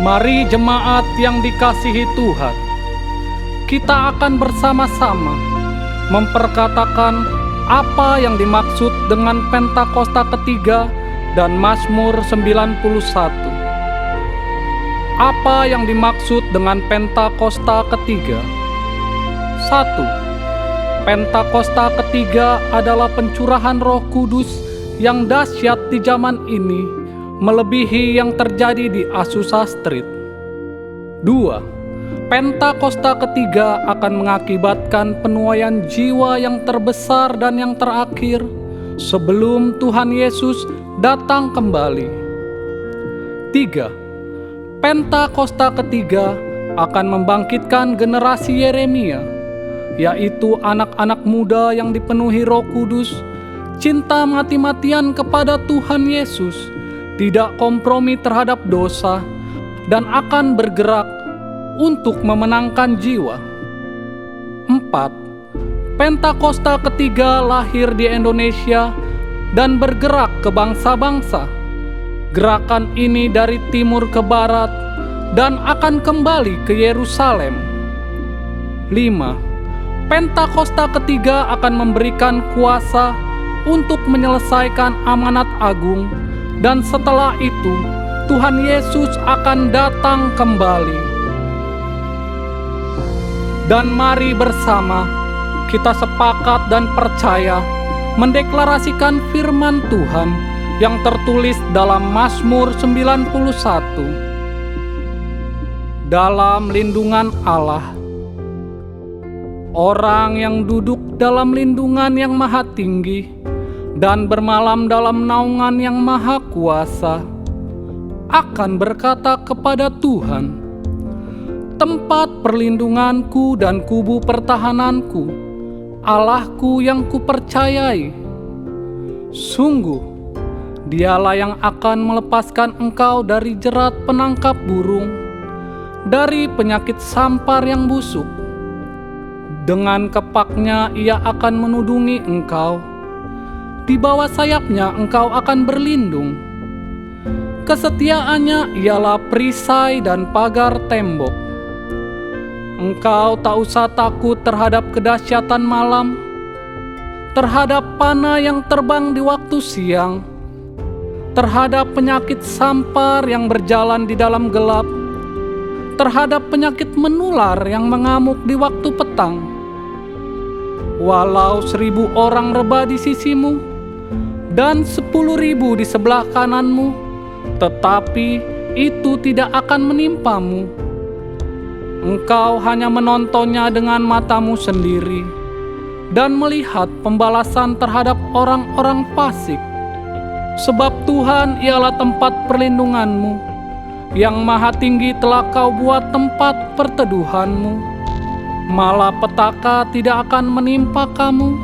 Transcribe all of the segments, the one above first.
Mari jemaat yang dikasihi Tuhan, kita akan bersama-sama memperkatakan apa yang dimaksud dengan Pentakosta ketiga dan Mazmur 91. Apa yang dimaksud dengan Pentakosta ketiga? 1. Pentakosta ketiga adalah pencurahan Roh Kudus yang dahsyat di zaman ini, melebihi yang terjadi di Azusa Street. 2. Pentakosta ketiga akan mengakibatkan penuaian jiwa yang terbesar dan yang terakhir sebelum Tuhan Yesus datang kembali. 3. Pentakosta ketiga akan membangkitkan generasi Yeremia, yaitu anak-anak muda yang dipenuhi Roh Kudus, cinta mati-matian kepada Tuhan Yesus, tidak kompromi terhadap dosa, dan akan bergerak untuk memenangkan jiwa. 4. Pentakosta ketiga lahir di Indonesia dan bergerak ke bangsa-bangsa. Gerakan ini dari timur ke barat dan akan kembali ke Yerusalem. 5. Pentakosta ketiga akan memberikan kuasa untuk menyelesaikan amanat agung, dan setelah itu Tuhan Yesus akan datang kembali. Dan mari bersama kita sepakat dan percaya mendeklarasikan firman Tuhan yang tertulis dalam Mazmur 91. Dalam lindungan Allah, orang yang duduk dalam lindungan yang maha tinggi dan bermalam dalam naungan yang maha kuasa akan berkata kepada Tuhan, tempat perlindunganku dan kubu pertahananku, Allahku yang kupercayai. Sungguh, Dialah yang akan melepaskan engkau dari jerat penangkap burung, dari penyakit sampar yang busuk. Dengan kepaknya Ia akan menudungi engkau, di bawah sayapnya engkau akan berlindung. Kesetiaannya ialah perisai dan pagar tembok. Engkau tak usah takut terhadap kedahsyatan malam, terhadap panah yang terbang di waktu siang, terhadap penyakit sampar yang berjalan di dalam gelap, terhadap penyakit menular yang mengamuk di waktu petang. Walau 1.000 orang rebah di sisimu dan 10.000 di sebelah kananmu, tetapi itu tidak akan menimpamu. Engkau hanya menontonnya dengan matamu sendiri dan melihat pembalasan terhadap orang-orang fasik. Sebab Tuhan ialah tempat perlindunganmu, yang maha tinggi telah kau buat tempat perteduhanmu. Malapetaka tidak akan menimpa kamu,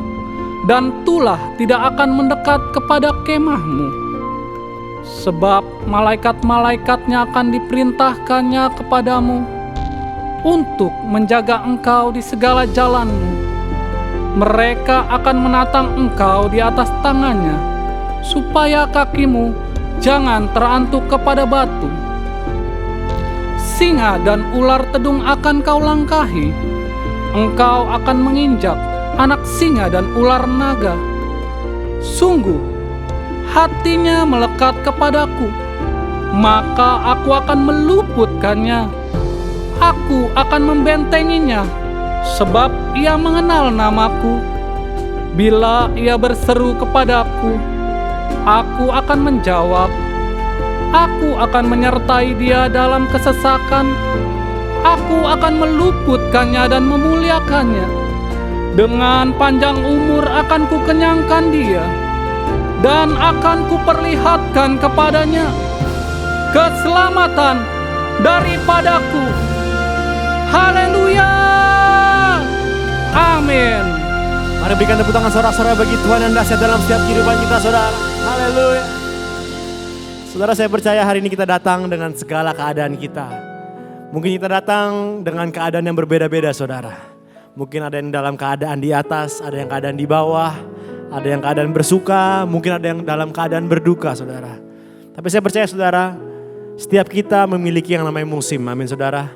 dan tulah tidak akan mendekat kepada kemahmu. Sebab malaikat-malaikatnya akan diperintahkannya kepadamu untuk menjaga engkau di segala jalanmu. Mereka akan menatang engkau di atas tangannya, supaya kakimu jangan terantuk kepada batu. Singa dan ular tedung akan kau langkahi. Engkau akan menginjak anak singa dan ular naga. Sungguh, hatinya melekat kepadaku, maka aku akan meluputkannya. Aku akan membentenginya, sebab ia mengenal namaku. Bila ia berseru kepadaku, aku akan menjawab. Aku akan menyertai dia dalam kesesakan. Aku akan meluputkannya dan memuliakannya. Dengan panjang umur akan kukenyangkan dia, dan akan kuperlihatkan kepadanya keselamatan daripadaku. Haleluya! Amin. Mari berikan tepuk tangan sorak-sorai bagi Tuhan yang dahsyat dalam setiap kehidupan kita, saudara. Haleluya. Saudara, saya percaya hari ini kita datang dengan segala keadaan kita. Mungkin kita datang dengan keadaan yang berbeda-beda, saudara. Mungkin ada yang dalam keadaan di atas, ada yang keadaan di bawah, ada yang keadaan bersuka, mungkin ada yang dalam keadaan berduka, saudara. Tapi saya percaya, saudara, Setiap kita memiliki yang namanya musim, amin saudara.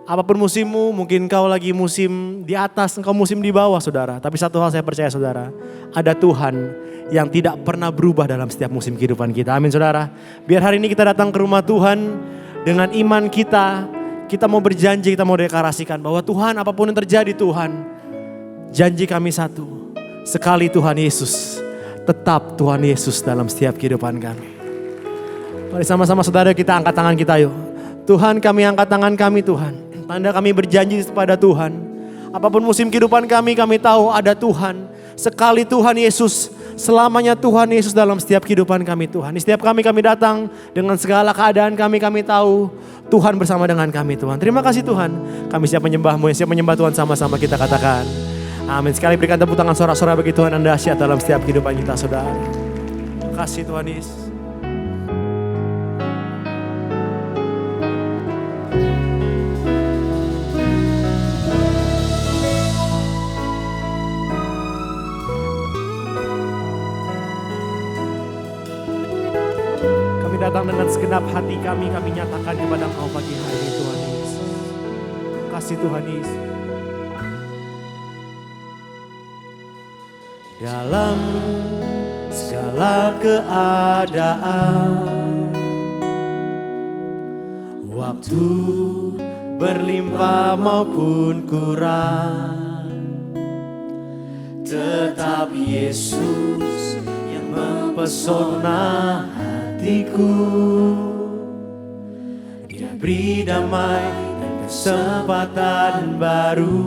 Apapun musimmu, mungkin kau lagi musim di atas, engkau musim di bawah saudara. Tapi satu hal saya percaya saudara, ada Tuhan yang tidak pernah berubah dalam setiap musim kehidupan kita, amin saudara. Biar hari ini kita datang ke rumah Tuhan dengan iman kita mau berjanji, kita mau deklarasikan bahwa Tuhan apapun yang terjadi Tuhan, janji kami satu, sekali Tuhan Yesus, tetap Tuhan Yesus dalam setiap kehidupan kami. Mari sama-sama saudara kita angkat tangan kita yuk. Tuhan kami angkat tangan kami Tuhan. Tanda kami berjanji kepada Tuhan. Apapun musim kehidupan kami tahu ada Tuhan. Sekali Tuhan Yesus, selamanya Tuhan Yesus dalam setiap kehidupan kami Tuhan. Di setiap kami datang dengan segala keadaan kami tahu Tuhan bersama dengan kami Tuhan. Terima kasih Tuhan. Kami siap menyembah-Mu, siap menyembah Tuhan sama-sama kita katakan. Amin. Sekali berikan tepuk tangan sorak-sorak bagi Tuhan yang dahsyat dalam setiap kehidupan kita saudara. Terima kasih Tuhan Yesus. Datang dengan segenap hati kami nyatakan kepada Engkau pagi hari ini Tuhan Yesus. Kasih Tuhan Yesus. Dalam segala keadaan, waktu berlimpah maupun kurang, tetap Yesus yang mempesona hatiku. Dia beri damai dan kesempatan baru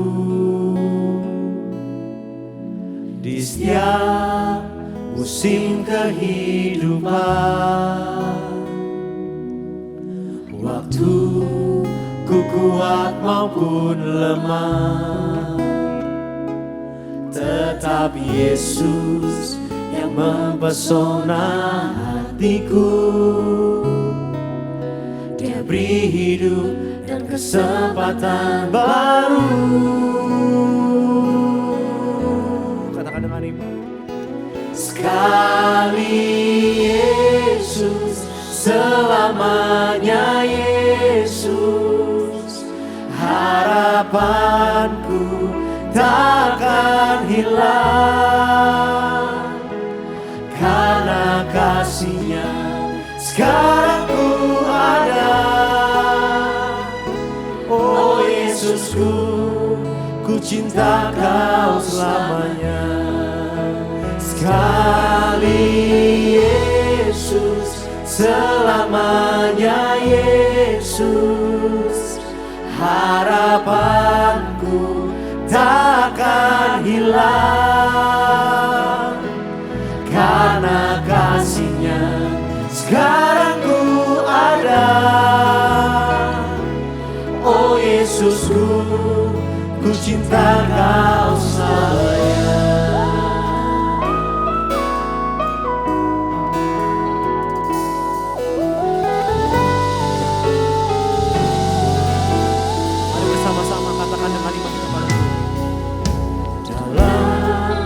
di setiap musim kehidupan. Waktu ku kuat maupun lemah, tetap Yesus yang mempesona hatiku. Dia beri hidup dan kesempatan baru. Katakan dengan iman. Sekali Yesus, selamanya Yesus. Harapanku takkan hilang, karena kasih-Nya sekarang ku ada. Oh Yesusku, ku cinta Kau selamanya. Sekali Yesus, selamanya Yesus. Harapanku takkan hilang, karena kasih-Nya sekarang ku ada. Oh Yesusku, ku cinta Kau selamanya. Mari bersama-sama katakan dengan iman kita pada Tuhan. Dalam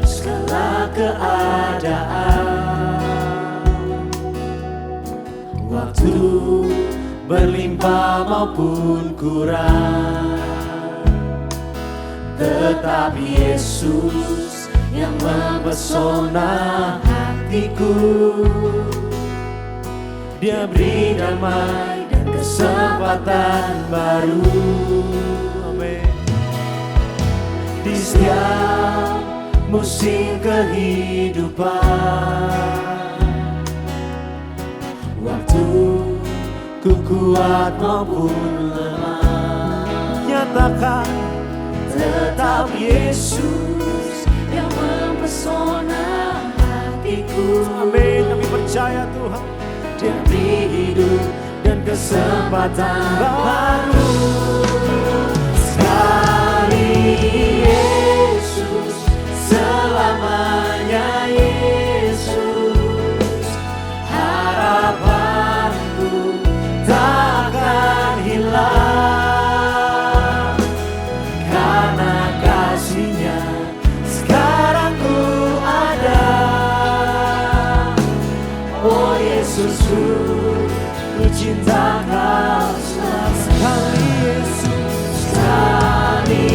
segala keadaan, waktu berlimpah maupun kurang, tetap Yesus yang mempesona hatiku. Dia beri damai dan kesempatan baru. Amin. Di setiap musim kehidupan, waktu ku kuat maupun lemah, nyatakan tetap Yesus yang mempesona hatiku. Amin, kami percaya Tuhan. Dia beri hidup dan kesempatan baru. Sekali Yesus, selamanya Yesus. Harapanku takkan hilang, karena kasih-Nya sekarang ku ada. Oh Yesusku, ku cinta Kau sekali Yesus, sekali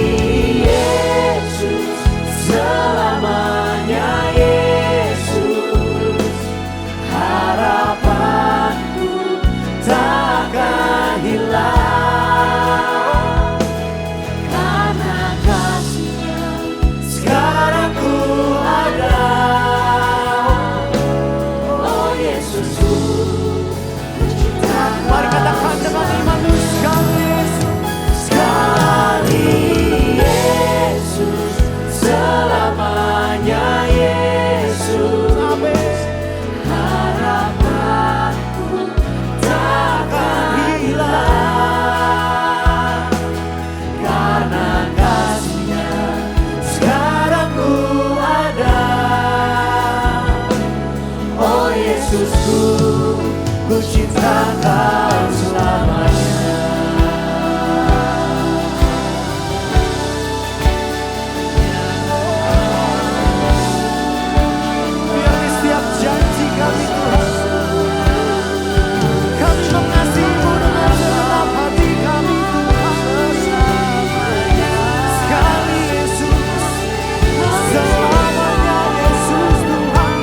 Yesus, selamanya Yesus. Harapanku takkan hilang, karena kasih-Nya sekarang ku ada. Oh Yesusku, mari katakan dengan iman, sekali Yesus, sekali Yesus, selamanya Yesus. Harapanku takkan hilang, karena kasih-Nya sekarang ku ada. Oh Yesusku, ku cinta Kau selamanya. Biar di setiap janji kami Tuhan, kami mengasihi-Mu dengan segenap hati kami Tuhan. Sekali Yesus, selamanya Yesus Tuhan.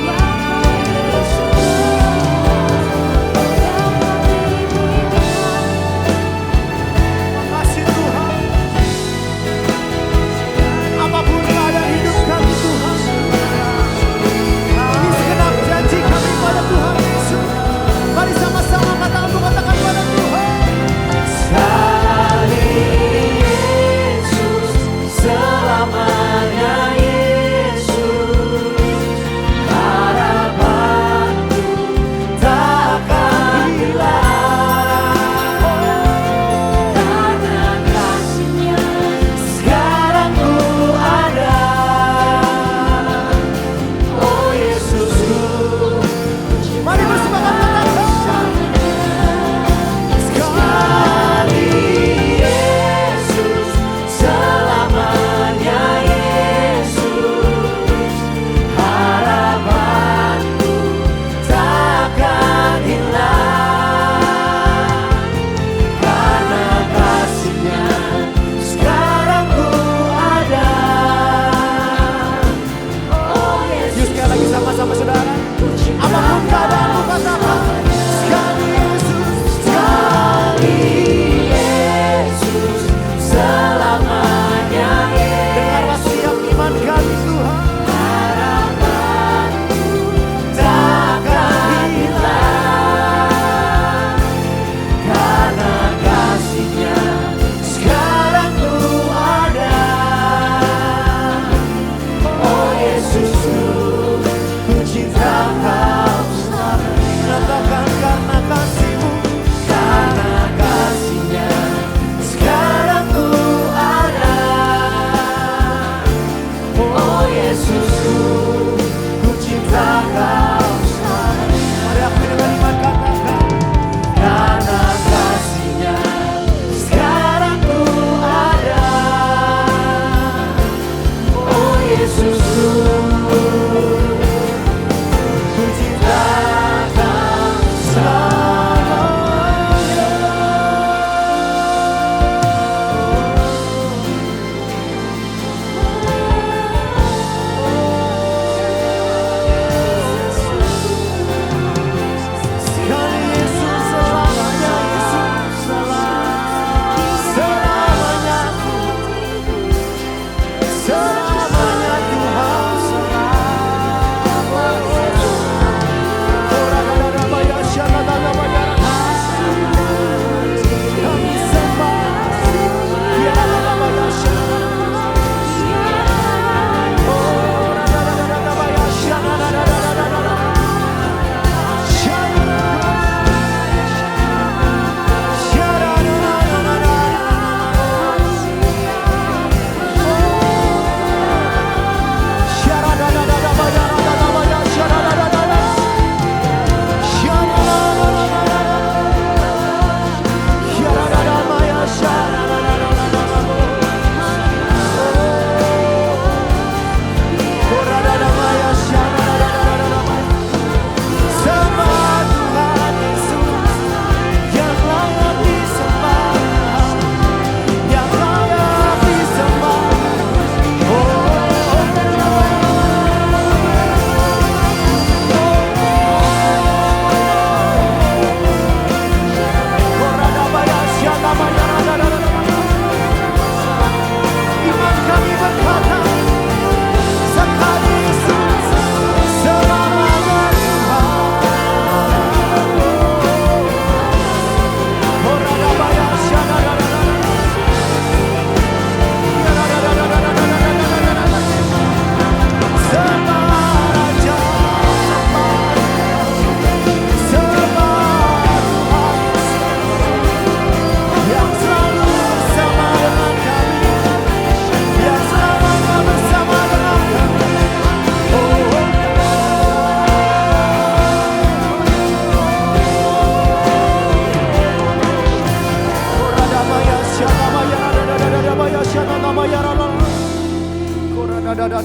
Mari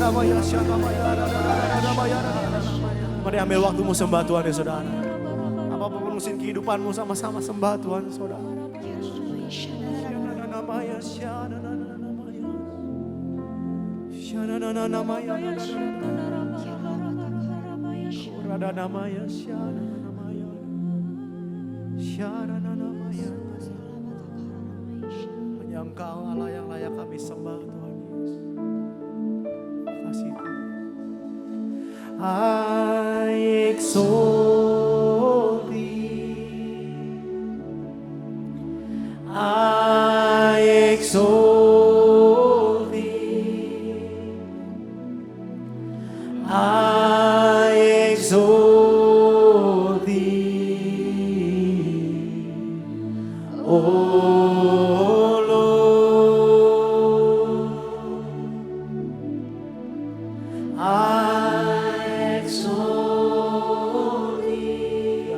ambil waktumu sembah Tuhan ya saudara. Apapun musim kehidupanmu sama-sama sembah Tuhan saudara. Hanya Engkau Allah yang layak kami sembah Tuhan Yesus. Kasih Tuhan. I exalt thee. I exalt thee. I exalt thee. Oh Lord. I exalt thee.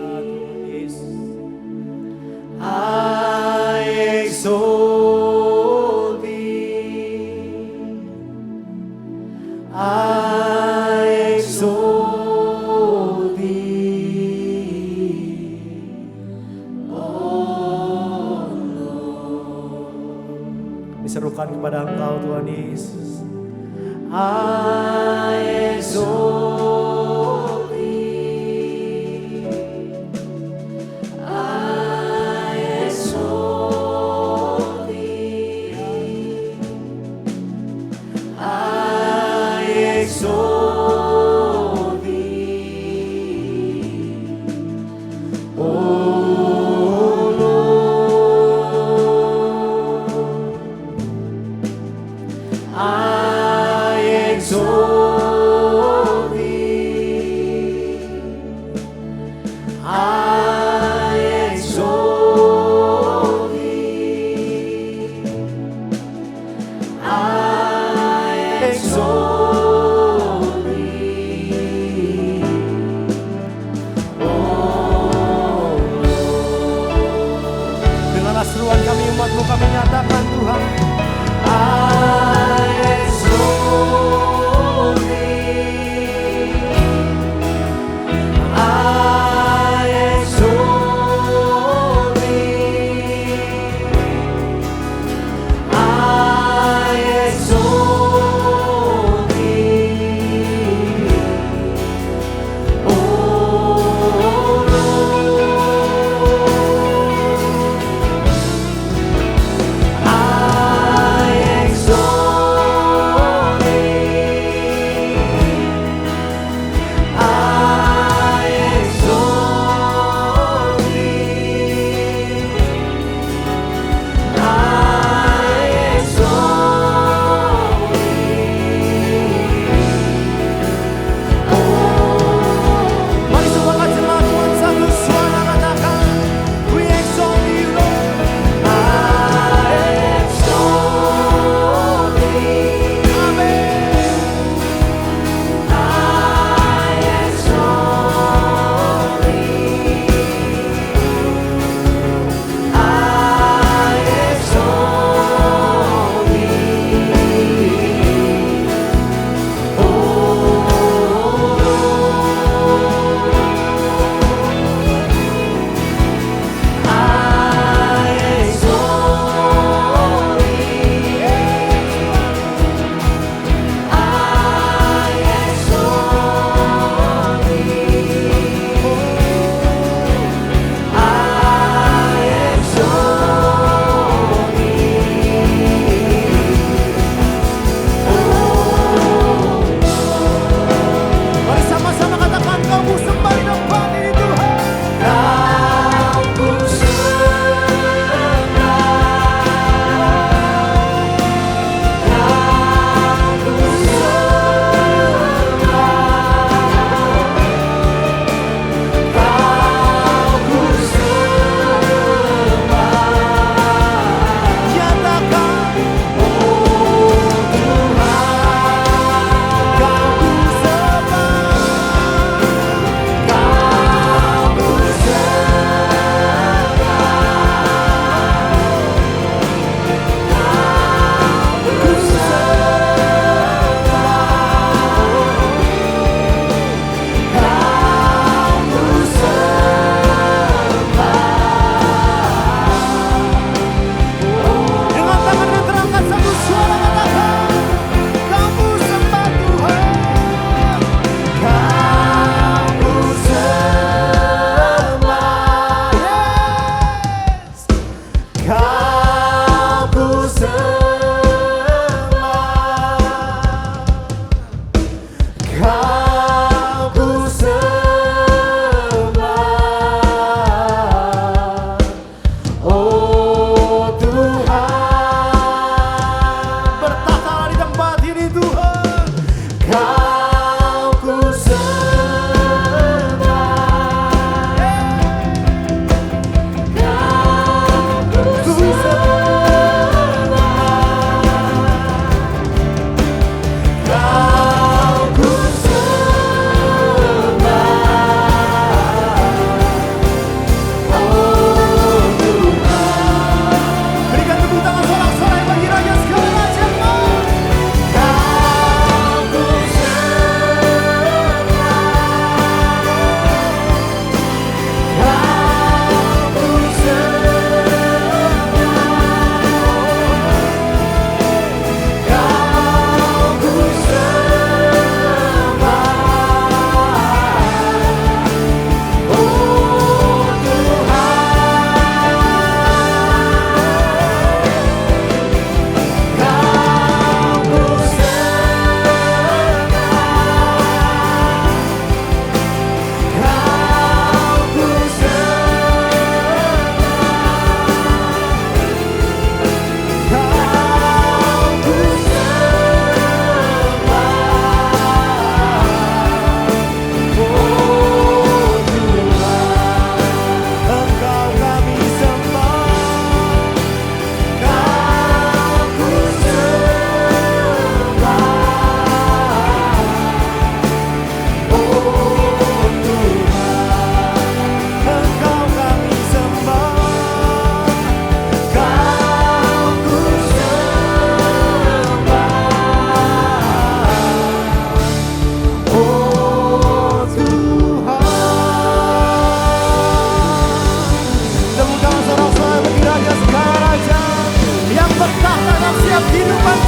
I exalt thee. I exalt thee. Oh Lord. Diserukan kepada Engkau Tuhan Yesus. I exalt thee. I exalt thee. I exalt thee. Oh Lord. I exalt thee. I exalt thee. I exalt thee. Oh Lord. Dengarlah seruan kami umat-Mu, kami nyatakan Tuhan. I exalt thee. I exalt thee. I exalt thee. Oh Lord. I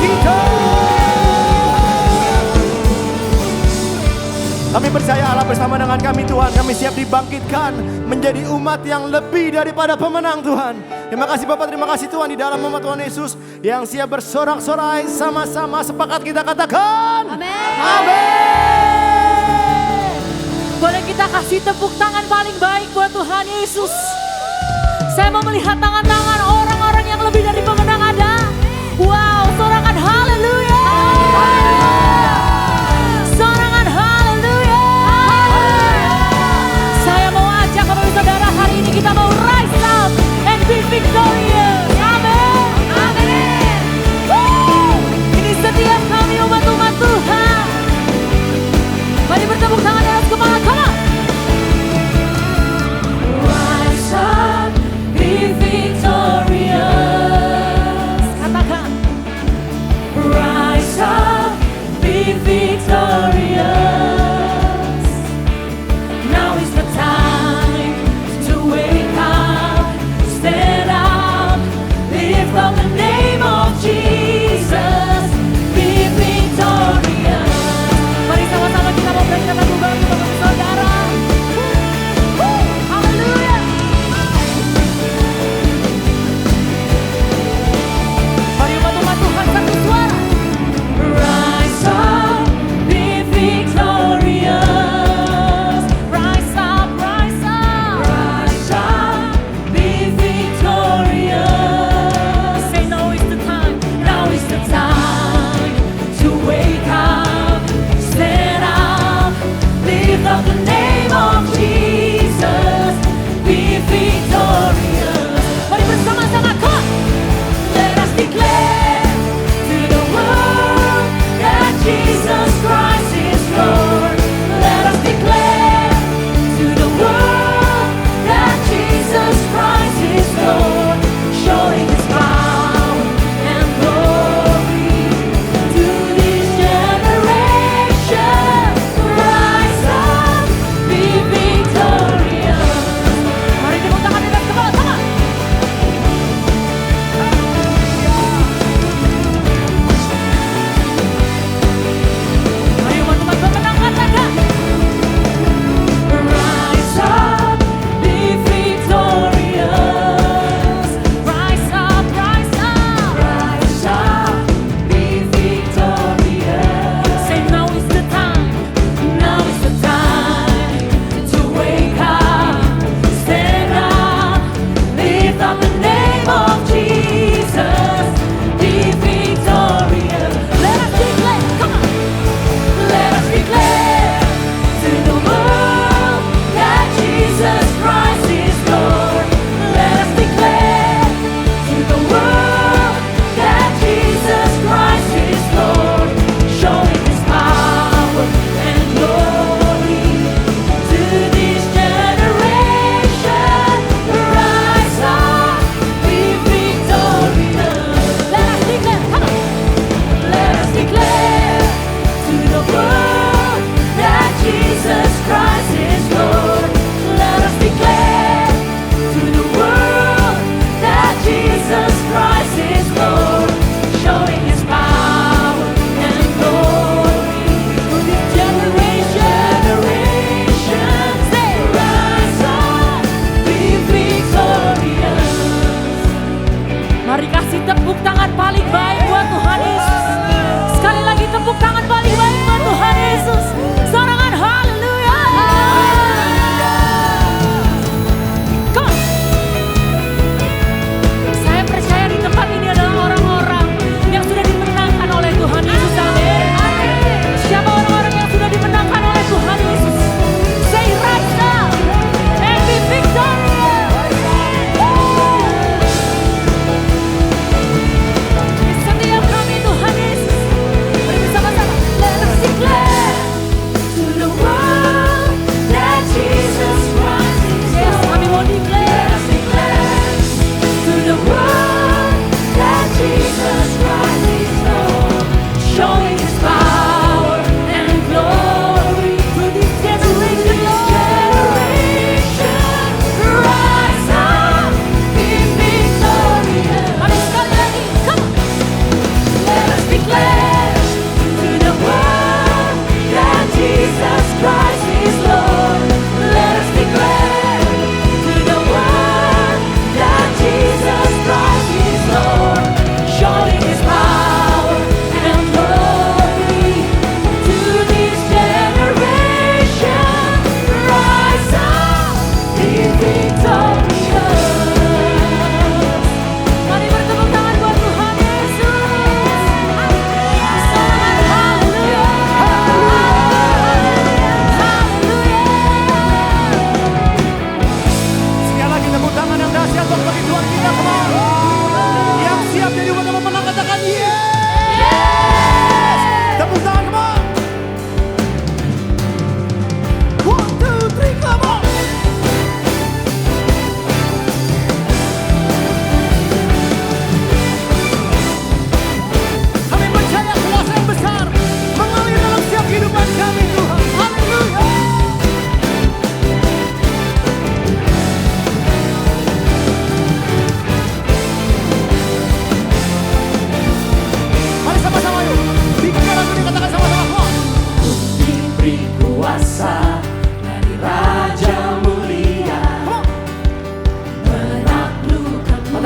kita. Kami percaya Allah bersama dengan kami Tuhan. Kami siap dibangkitkan menjadi umat yang lebih daripada pemenang Tuhan. Terima kasih Bapak, terima kasih Tuhan di dalam nama Tuhan Yesus yang siap bersorak-sorai sama-sama sepakat kita katakan. Amin. Amin. Boleh kita kasih tepuk tangan paling baik buat Tuhan Yesus. Saya mau melihat tangan-tangan orang-orang yang lebih dari pemenang ada. Wow, sorakan haleluya. Sorakan haleluya. Saya mau ajak kepada saudara hari ini kita mau rise up and be victorious. Amin. Amin. Ini setiap kami umat-umat Tuhan. Mari bertepuk tangan di atas kepala. Come on. Rise up, be victorious.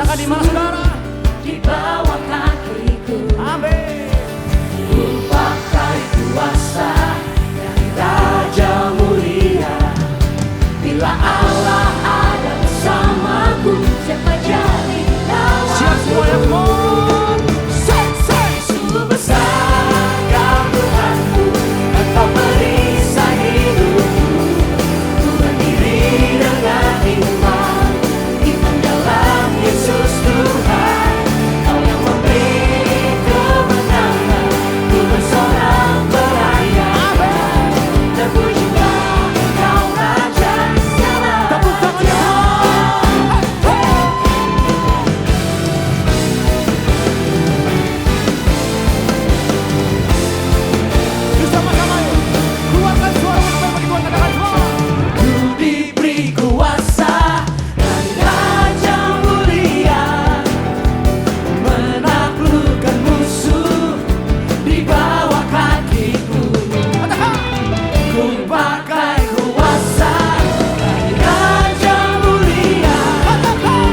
Katakan di mana saudara? di bawah kakiku. Amin. Ku pakai kuasa dari Raja Mulia. Bila Allah ada bersamaku, siapa jadi lawanku? Siap semuanya, come on. Sungguh besar Kau Tuhanku, Engkau perisai hidupku. Ku berdiri dengan iman, iman dalam Yesus Tuhan. Kau yang memberi kemenangan, ku bersorak merayakan. Terpujilah Engkau Raja segala. Tepuk tangannya. Bersama-sama yuk. Keluarkan suara untuk bagi Tuhan. Katakan semua. Ku diberi kuasa dari Raja Mulia, menaklukkan musuh di bawah kakiku. Ku pakai kuasa dari Raja Mulia.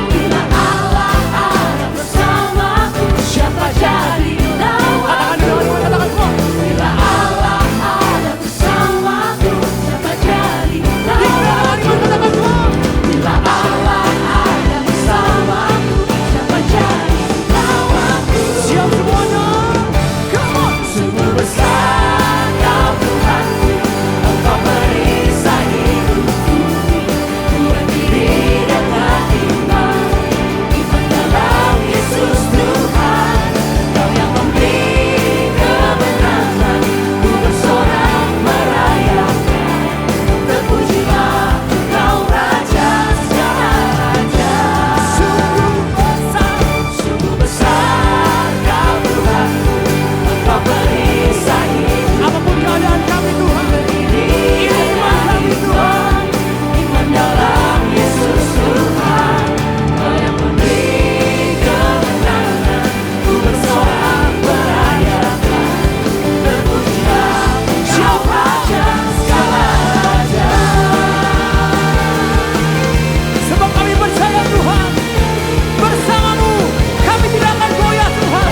Bila Allah ada bersamaku, siapa jadi lawanku? Bila Allah ada bersamaku, siapa jadi lawanku? Bila Allah ada bersamaku, siapa jadi lawanku? Siap semuanya. Come on. Sungguh besar Kau Tuhanku, Engkau perisai hidupku. Ku berdiri dengan iman, iman dalam Yesus Tuhan. Kau yang memberi kemenangan, ku bersorak merayakan. Terpujilah Engkau Raja segala raja. Sungguh besar Kau Tuhanku, Engkau perisai hidupku. Apapun keadaan kami Tuhan. Berdiri dengan iman, iman dalam Yesus Tuhan. Kau yang memberi kemenangan, ku bersorak merayakan. Terpujilah Engkau Raja segala raja. Sebab kami percaya Tuhan, bersama-Mu kami tidak akan goyah Tuhan.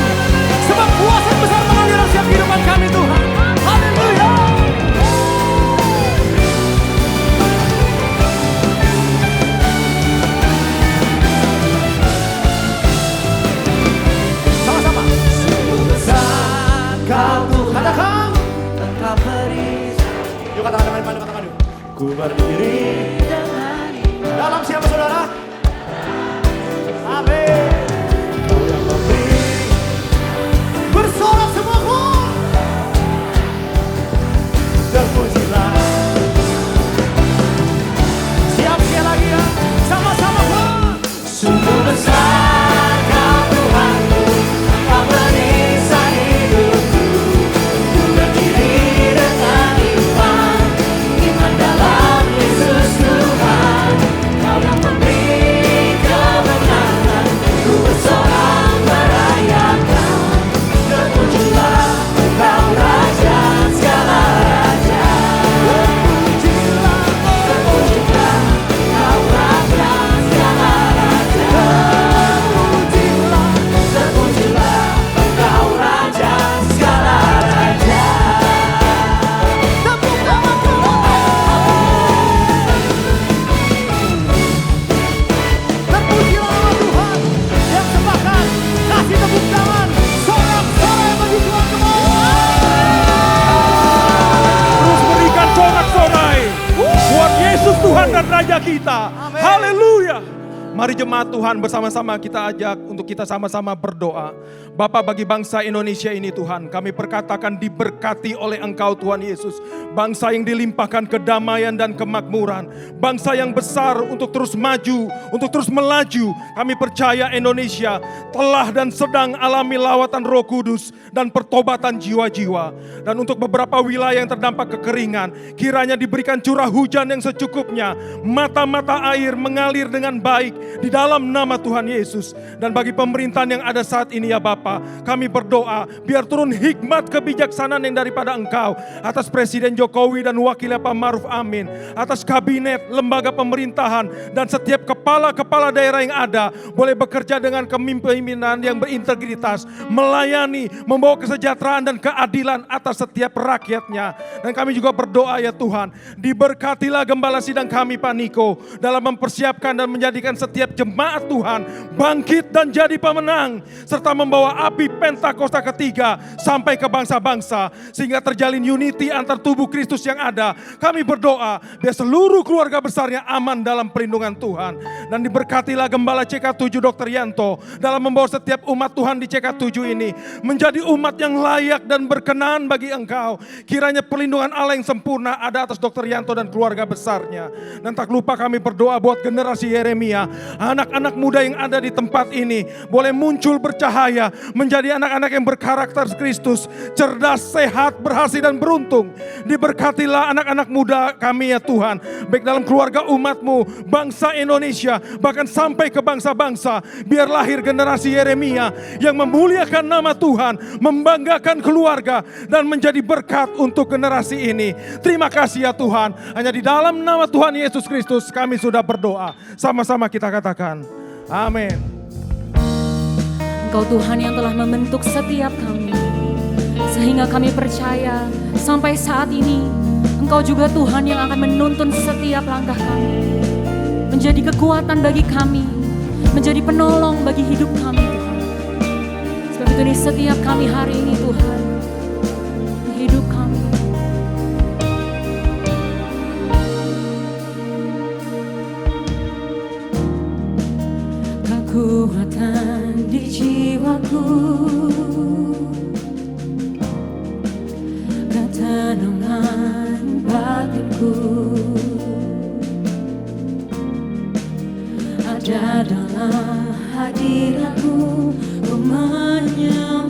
Sebab kuasa yang besar mengalir dalam setiap kehidupan kami Tuhan. Haleluya. Sama-sama. Sungguh besar Kau Tuhan, Katakan. Engkau perisai Yuk katakan dengan mana katakan yuk. Ku berdiri dengan iman. dalam siapa saudara? Amin. Kau yang memberi. Bersorak semua kor. Terpujilah. Siap sekali lagi ya. Sama-sama kor. Sungguh besar Kau Tuhanku, Engkau perisai hidupku. Ku berdiri dengan iman, iman dalam Yesus Tuhan. Kau yang memberi kemenangan, ku bersorak merayakan. Terpujilah Engkau Raja segala raja. Terpujilah Engkau Raja segala raja. Terpujilah Engkau Raja segala raja. Tepuk tangan Terpujilah nama Tuhan yang sepakat. Kasih tepuk tangan. Sorak-sorai bagi Tuhan semua. Terus berikan sorak-sorai buat Yesus Tuhan dan Raja kita. Haleluya. Mari jemaat Tuhan bersama-sama kita ajak untuk kita sama-sama berdoa. Bapa, bagi bangsa Indonesia ini Tuhan, kami perkatakan diberkati oleh Engkau Tuhan Yesus. Bangsa yang dilimpahkan kedamaian dan kemakmuran. Bangsa yang besar untuk terus maju, untuk terus melaju. Kami percaya Indonesia telah dan sedang alami lawatan Roh Kudus dan pertobatan jiwa-jiwa. Dan untuk beberapa wilayah yang terdampak kekeringan, kiranya diberikan curah hujan yang secukupnya. Mata-mata air mengalir dengan baik di dalam nama Tuhan Yesus. Dan bagi pemerintahan yang ada saat ini ya Bapa, kami berdoa biar turun hikmat kebijaksanaan yang daripada Engkau atas Presiden Jokowi dan wakilnya Pak Maruf Amin, atas kabinet, lembaga pemerintahan, dan setiap kepala-kepala daerah yang ada boleh bekerja dengan kepemimpinan yang berintegritas, melayani, membawa kesejahteraan dan keadilan atas setiap rakyatnya. Dan kami juga berdoa ya Tuhan, diberkatilah gembala sidang kami Pak Niko dalam mempersiapkan dan menjadikan setiap jemaat Tuhan bangkit dan jadi pemenang, serta membawa api Pentakosta ketiga sampai ke bangsa-bangsa, sehingga terjalin unity antar tubuh Kristus yang ada. Kami berdoa biar seluruh keluarga besarnya aman dalam perlindungan Tuhan. Dan diberkatilah Gembala CK7 Dr. Yanto dalam membawa setiap umat Tuhan di CK7 ini menjadi umat yang layak dan berkenan bagi Engkau. Kiranya perlindungan Allah yang sempurna ada atas Dr. Yanto dan keluarga besarnya. Dan tak lupa kami berdoa buat generasi Yeremia, anak-anak muda yang ada di tempat ini boleh muncul bercahaya, menjadi anak-anak yang berkarakter Kristus, cerdas, sehat, berhasil dan beruntung. Diberkatilah anak-anak muda kami ya Tuhan, baik dalam keluarga umat-Mu, bangsa Indonesia, bahkan sampai ke bangsa-bangsa. Biar lahir generasi Yeremia yang memuliakan nama Tuhan, membanggakan keluarga, dan menjadi berkat untuk generasi ini. Terima kasih ya Tuhan, hanya di dalam nama Tuhan Yesus Kristus kami sudah berdoa. Sama-sama kita katakan, amin. Engkau Tuhan yang telah membentuk setiap kami, sehingga kami percaya sampai saat ini Engkau juga Tuhan yang akan menuntun setiap langkah kami, menjadi kekuatan bagi kami, menjadi penolong bagi hidup kami Tuhan. Sebab itu di setiap kami hari ini Tuhan, hidup kami. Kekuatan di jiwaku, ketenangan batinku ada dalam hadirat-Mu, ku menyembah-Mu.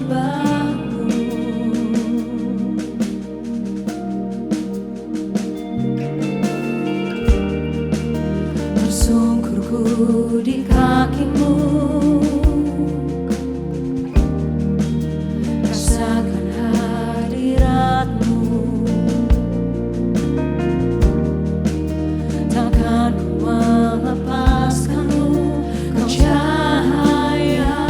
Bersungkurku di kaki-Mu, rasakan hadirat-Mu. Takkan ku melepaskan-Mu, Kau cahaya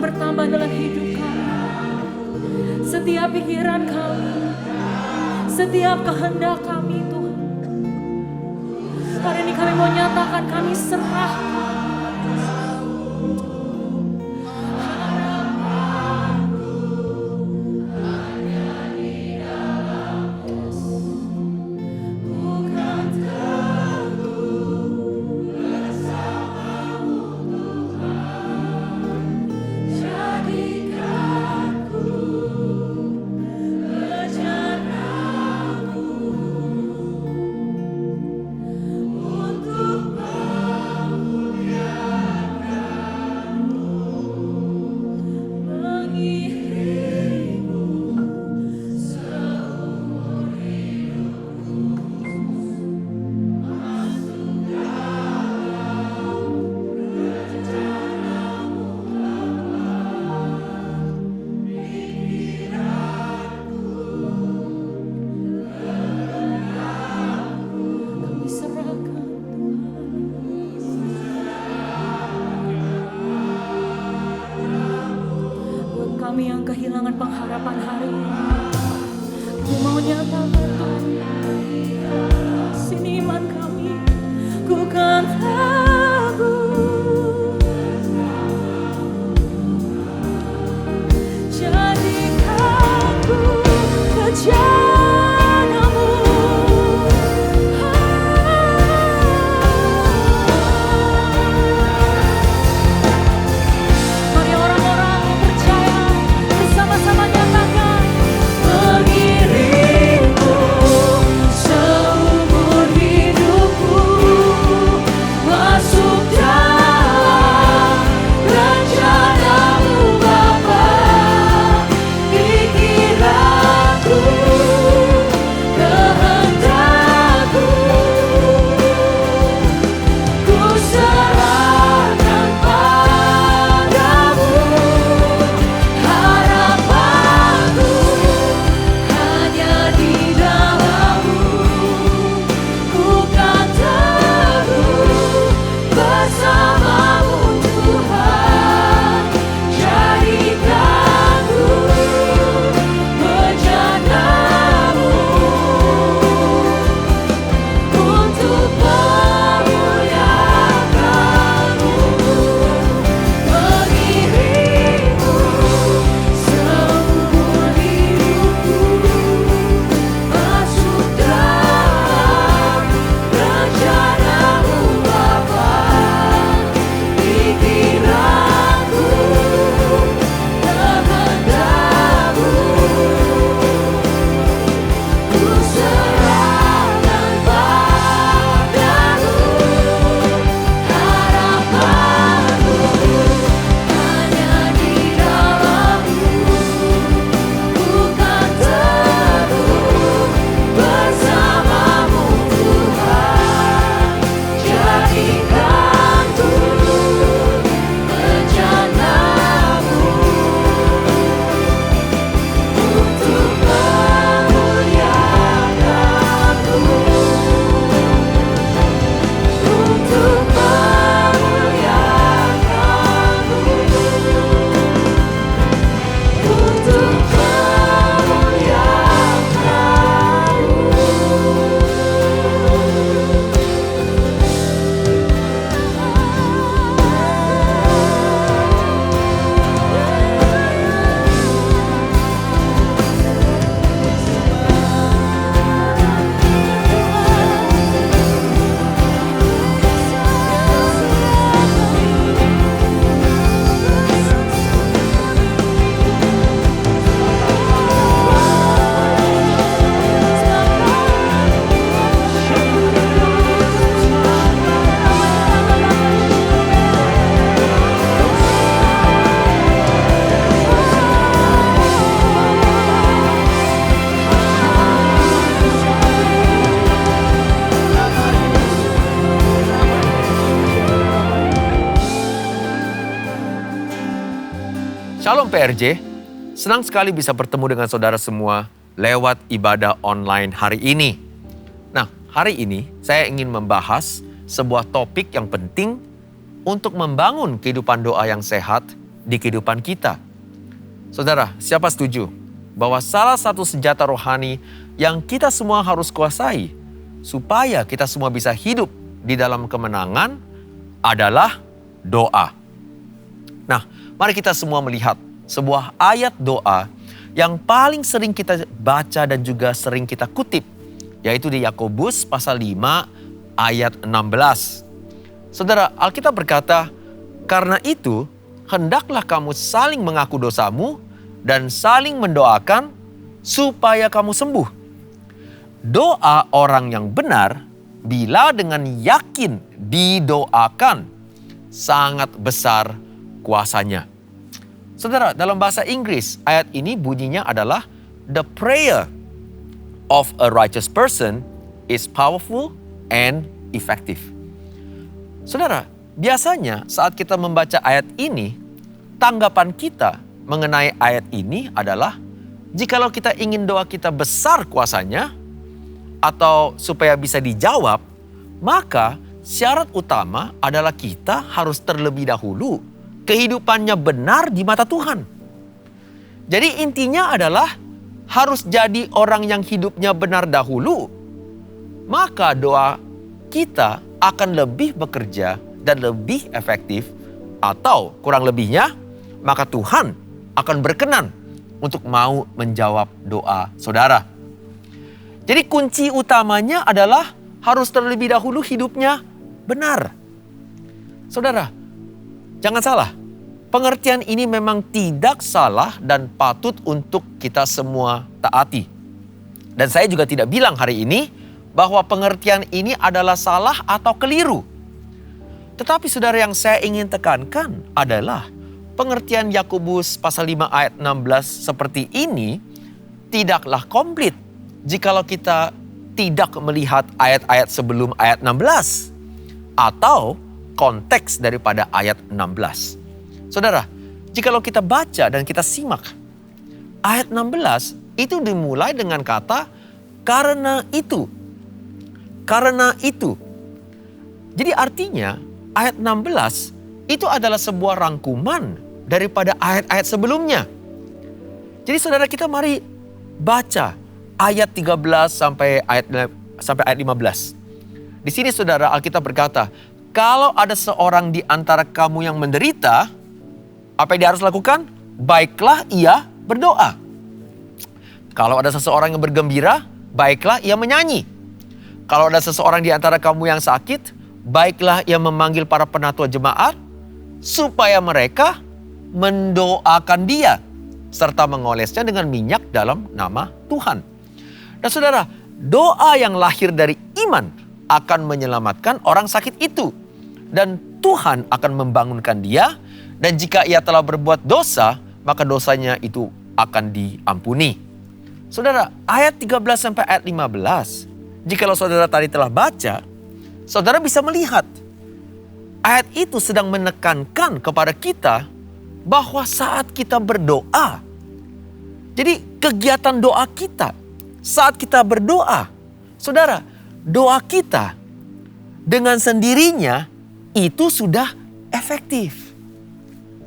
bertambah dalam hidup kami. Setiap pikiran kami, setiap kehendak kami Tuhan. Hari ini kami mau nyatakan kami serahkan. Kami yang kehilangan pengharapan hari ini, ku mau nyatakan Tuhan, sini iman kami, ku kan teguh. Jadikan ku kejanamu. Mari orang-orang yang percaya bersama-sama nyatakan, mengiringku seumur hidupku, masuk dalam rencanamu Bapa. Pikiranku, kehendakku, ku serahkan padamu. Harapanku hanya di dalam-Mu, ku kan teguh bersama-Mu Tuhan. Jadikan ku bejanamu untuk memuliakan-Mu. Mengiringku seumur hidupku, masuk dalam rencana-Mu Bapa. Pikiranku, kehendak-Mu, ku serahkan padamu. Harapanku hanya di dalam-Mu, ku kan teguh bersama-Mu Tuhan. Jadikan ku bejanamu untuk memuliakan-Mu, untuk memuliakan-Mu, untuk Shalom PRJ, senang sekali bisa bertemu dengan saudara semua lewat ibadah online hari ini. Nah, hari ini saya ingin membahas sebuah topik yang penting untuk membangun kehidupan doa yang sehat di kehidupan kita. Saudara, siapa setuju bahwa salah satu senjata rohani yang kita semua harus kuasai supaya kita semua bisa hidup di dalam kemenangan adalah doa. Nah, mari kita semua melihat sebuah ayat doa yang paling sering kita baca dan juga sering kita kutip, yaitu di Yakobus pasal 5 ayat 16. Saudara, Alkitab berkata, "Karena itu, hendaklah kamu saling mengaku dosamu dan saling mendoakan supaya kamu sembuh. Doa orang yang benar bila dengan yakin didoakan, sangat besar kuasanya." Saudara, dalam bahasa Inggris, ayat ini bunyinya adalah, "The prayer of a righteous person is powerful and effective." Saudara, biasanya saat kita membaca ayat ini, tanggapan kita mengenai ayat ini adalah, jikalau kita ingin doa kita besar kuasanya, atau supaya bisa dijawab, maka syarat utama adalah kita harus terlebih dahulu kehidupannya benar di mata Tuhan. Jadi intinya adalah harus jadi orang yang hidupnya benar dahulu. Maka doa kita akan lebih bekerja dan lebih efektif, atau kurang lebihnya, maka Tuhan akan berkenan untuk mau menjawab doa saudara. Jadi kunci utamanya adalah harus terlebih dahulu hidupnya benar. Saudara, jangan salah, pengertian ini memang tidak salah dan patut untuk kita semua taati. Dan saya juga tidak bilang hari ini bahwa pengertian ini adalah salah atau keliru. Tetapi saudara, yang saya ingin tekankan adalah pengertian Yakobus pasal 5 ayat 16 seperti ini tidaklah komplit jikalau kita tidak melihat ayat-ayat sebelum ayat 16 atau konteks daripada ayat 16. Saudara, jikalau kita baca dan kita simak, ayat 16 itu dimulai dengan kata karena itu. Karena itu. Jadi artinya ayat 16 itu adalah sebuah rangkuman daripada ayat-ayat sebelumnya. Jadi saudara, kita mari baca ayat 13 sampai ayat 15. Di sini saudara, Alkitab berkata, kalau ada seorang di antara kamu yang menderita, apa yang dia harus lakukan? Baiklah ia berdoa. Kalau ada seseorang yang bergembira, baiklah ia menyanyi. Kalau ada seseorang di antara kamu yang sakit, baiklah ia memanggil para penatua jemaat, supaya mereka mendoakan dia, serta mengolesnya dengan minyak dalam nama Tuhan. Dan saudara, doa yang lahir dari iman akan menyelamatkan orang sakit itu. Dan Tuhan akan membangunkan dia, dan jika ia telah berbuat dosa, maka dosanya itu akan diampuni. Saudara, ayat 13 sampai ayat 15, jikalau saudara tadi telah baca, saudara bisa melihat ayat itu sedang menekankan kepada kita bahwa saat kita berdoa, jadi kegiatan doa kita, saat kita berdoa, saudara, doa kita dengan sendirinya itu sudah efektif.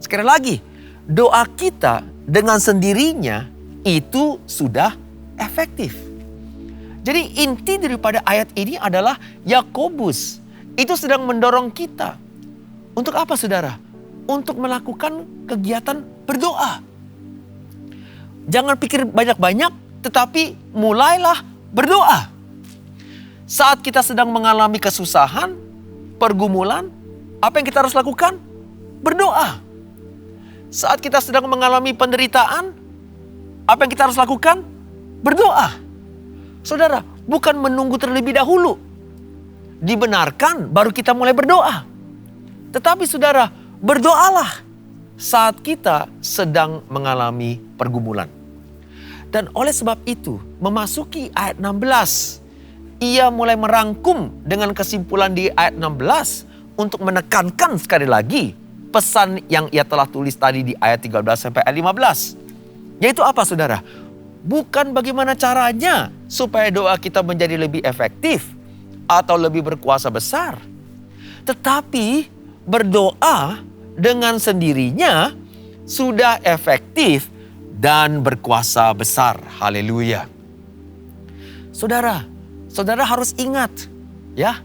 Sekali lagi, doa kita dengan sendirinya itu sudah efektif. Jadi inti daripada ayat ini adalah Yakobus itu sedang mendorong kita. Untuk apa saudara? Untuk melakukan kegiatan berdoa. Jangan pikir banyak-banyak, tetapi mulailah berdoa. Saat kita sedang mengalami kesusahan, pergumulan, apa yang kita harus lakukan? Berdoa. Saat kita sedang mengalami penderitaan, apa yang kita harus lakukan? Berdoa. Saudara, bukan menunggu terlebih dahulu dibenarkan baru kita mulai berdoa. Tetapi saudara, berdoalah saat kita sedang mengalami pergumulan. Dan oleh sebab itu, memasuki ayat 16, ia mulai merangkum dengan kesimpulan di ayat 16 untuk menekankan sekali lagi pesan yang ia telah tulis tadi di ayat 13 sampai ayat 15. Yaitu apa saudara? Bukan bagaimana caranya supaya doa kita menjadi lebih efektif atau lebih berkuasa besar. Tetapi berdoa dengan sendirinya sudah efektif dan berkuasa besar. Haleluya. Saudara harus ingat ya,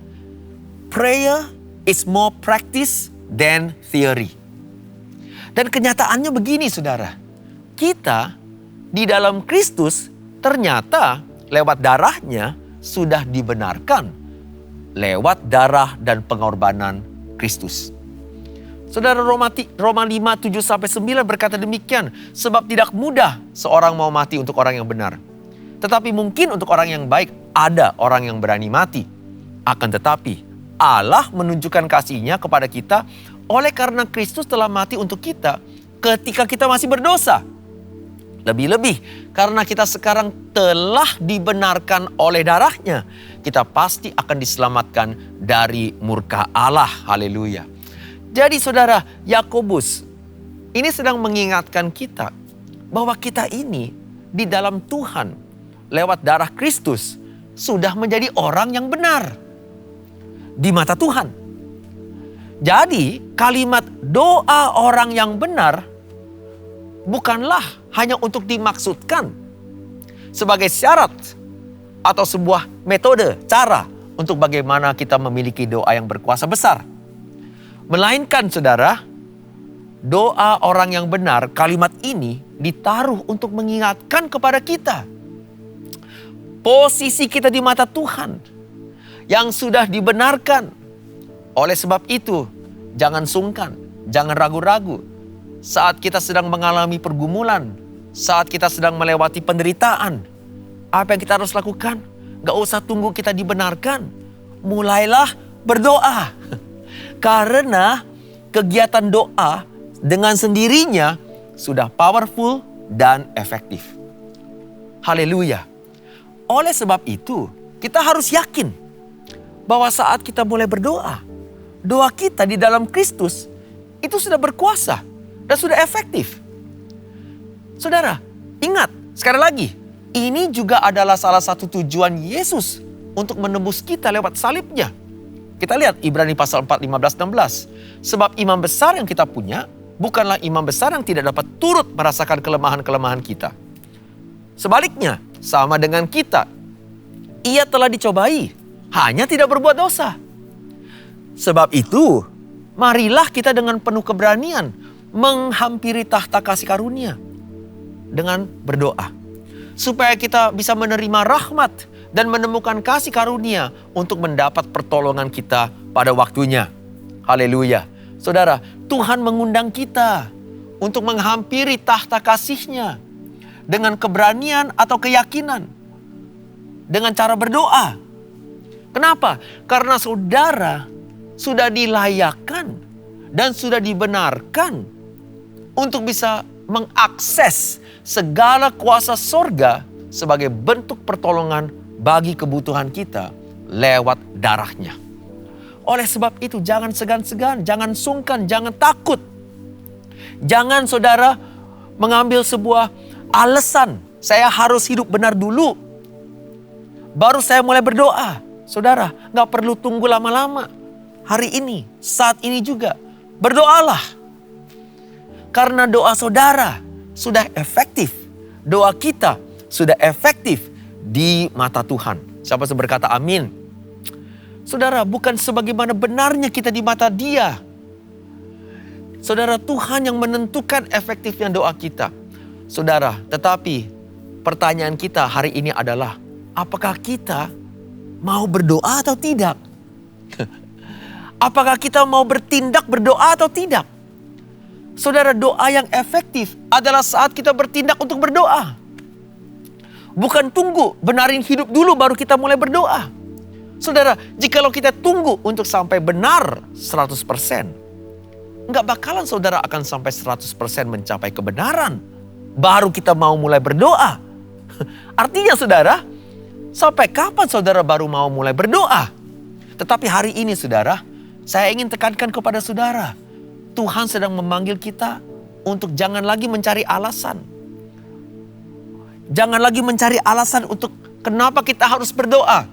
prayer is more practice than theory. Dan kenyataannya begini saudara, kita di dalam Kristus ternyata lewat darahnya sudah dibenarkan lewat darah dan pengorbanan Kristus. Saudara, Roma 5:7-9 berkata demikian, sebab tidak mudah seorang mau mati untuk orang yang benar. Tetapi mungkin untuk orang yang baik ada orang yang berani mati. Akan tetapi Allah menunjukkan kasih-Nya kepada kita oleh karena Kristus telah mati untuk kita ketika kita masih berdosa. Lebih-lebih karena kita sekarang telah dibenarkan oleh darah-Nya, kita pasti akan diselamatkan dari murka Allah. Haleluya. Jadi saudara, Yakobus ini sedang mengingatkan kita bahwa kita ini di dalam Tuhan lewat darah Kristus sudah menjadi orang yang benar di mata Tuhan. Jadi kalimat doa orang yang benar bukanlah hanya untuk dimaksudkan sebagai syarat atau sebuah metode, cara untuk bagaimana kita memiliki doa yang berkuasa besar. Melainkan saudara, doa orang yang benar, kalimat ini ditaruh untuk mengingatkan kepada kita posisi kita di mata Tuhan yang sudah dibenarkan. Oleh sebab itu, jangan sungkan, jangan ragu-ragu. Saat kita sedang mengalami pergumulan, saat kita sedang melewati penderitaan, apa yang kita harus lakukan? Gak usah tunggu kita dibenarkan. Mulailah berdoa. Karena kegiatan doa dengan sendirinya sudah powerful dan efektif. Haleluya. Oleh sebab itu, kita harus yakin bahwa saat kita mulai berdoa, doa kita di dalam Kristus itu sudah berkuasa dan sudah efektif. Saudara, ingat sekali lagi, ini juga adalah salah satu tujuan Yesus untuk menebus kita lewat salibnya. Kita lihat Ibrani pasal 4, 15-16. Sebab imam besar yang kita punya bukanlah imam besar yang tidak dapat turut merasakan kelemahan-kelemahan kita. Sebaliknya, sama dengan kita, ia telah dicobai, hanya tidak berbuat dosa. Sebab itu, marilah kita dengan penuh keberanian menghampiri tahta kasih karunia dengan berdoa, supaya kita bisa menerima rahmat dan menemukan kasih karunia untuk mendapat pertolongan kita pada waktunya. Haleluya. Saudara, Tuhan mengundang kita untuk menghampiri tahta kasih-Nya dengan keberanian atau keyakinan, dengan cara berdoa. Kenapa? Karena saudara sudah dilayakkan dan sudah dibenarkan untuk bisa mengakses segala kuasa sorga sebagai bentuk pertolongan bagi kebutuhan kita lewat darah-Nya. Oleh sebab itu jangan segan-segan, jangan sungkan, jangan takut. Jangan saudara mengambil sebuah alasan, saya harus hidup benar dulu, baru saya mulai berdoa. Saudara, gak perlu tunggu lama-lama. Hari ini, saat ini juga, berdoalah. Karena doa saudara sudah efektif. Doa kita sudah efektif di mata Tuhan. Siapa yang berkata amin? Saudara, bukan sebagaimana benarnya kita di mata Dia. Saudara, Tuhan yang menentukan efektifnya doa kita. Saudara, tetapi pertanyaan kita hari ini adalah, apakah kita mau berdoa atau tidak? Apakah kita mau bertindak berdoa atau tidak? Saudara, doa yang efektif adalah saat kita bertindak untuk berdoa. Bukan tunggu benarin hidup dulu baru kita mulai berdoa. Saudara, jikalau kita tunggu untuk sampai benar 100%, enggak bakalan saudara akan sampai 100% mencapai kebenaran. Baru kita mau mulai berdoa. Artinya saudara, sampai kapan saudara baru mau mulai berdoa? Tetapi hari ini saudara, saya ingin tekankan kepada saudara, Tuhan sedang memanggil kita untuk jangan lagi mencari alasan. Jangan lagi mencari alasan untuk kenapa kita harus berdoa.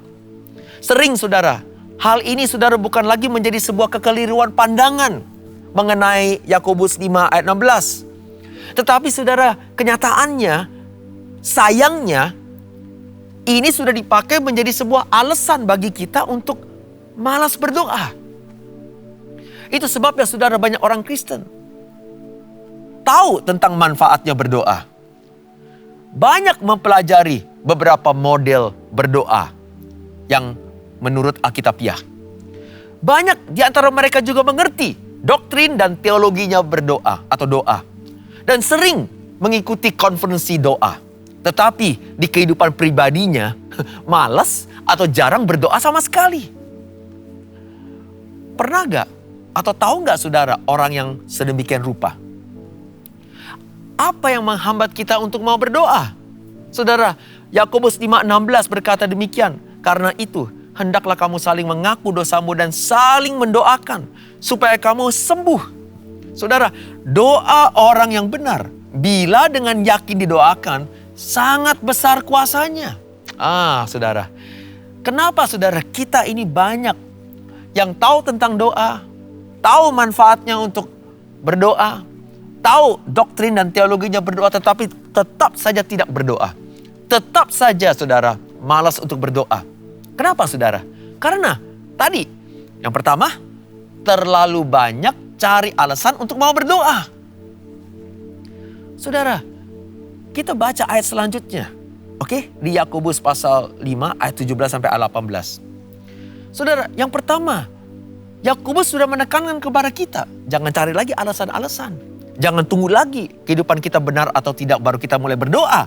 Sering saudara, hal ini saudara bukan lagi menjadi sebuah kekeliruan pandangan mengenai Yakobus 5 ayat 16. Tetapi saudara, kenyataannya, sayangnya, ini sudah dipakai menjadi sebuah alasan bagi kita untuk malas berdoa. Itu sebabnya saudara, banyak orang Kristen tahu tentang manfaatnya berdoa. Banyak mempelajari beberapa model berdoa yang menurut Alkitabiah. Banyak di antara mereka juga mengerti doktrin dan teologinya berdoa atau doa. Dan sering mengikuti konferensi doa. Tetapi di kehidupan pribadinya malas atau jarang berdoa sama sekali. Pernah gak atau tahu gak saudara orang yang sedemikian rupa? Apa yang menghambat kita untuk mau berdoa? Saudara, Yakobus 5:16 berkata demikian. Karena itu, hendaklah kamu saling mengaku dosamu dan saling mendoakan supaya kamu sembuh. Saudara, doa orang yang benar bila dengan yakin didoakan sangat besar kuasanya. Saudara, kenapa saudara kita ini banyak yang tahu tentang doa, tahu manfaatnya untuk berdoa, tahu doktrin dan teologinya berdoa, tetapi tetap saja tidak berdoa. Tetap saja saudara malas untuk berdoa. Kenapa saudara? Karena tadi yang pertama, terlalu banyak cari alasan untuk mau berdoa. Saudara, kita baca ayat selanjutnya. Oke, di Yakobus pasal 5 ayat 17 sampai 18. Saudara, yang pertama, Yakobus sudah menekankan kepada kita, jangan cari lagi alasan-alasan. Jangan tunggu lagi kehidupan kita benar atau tidak baru kita mulai berdoa.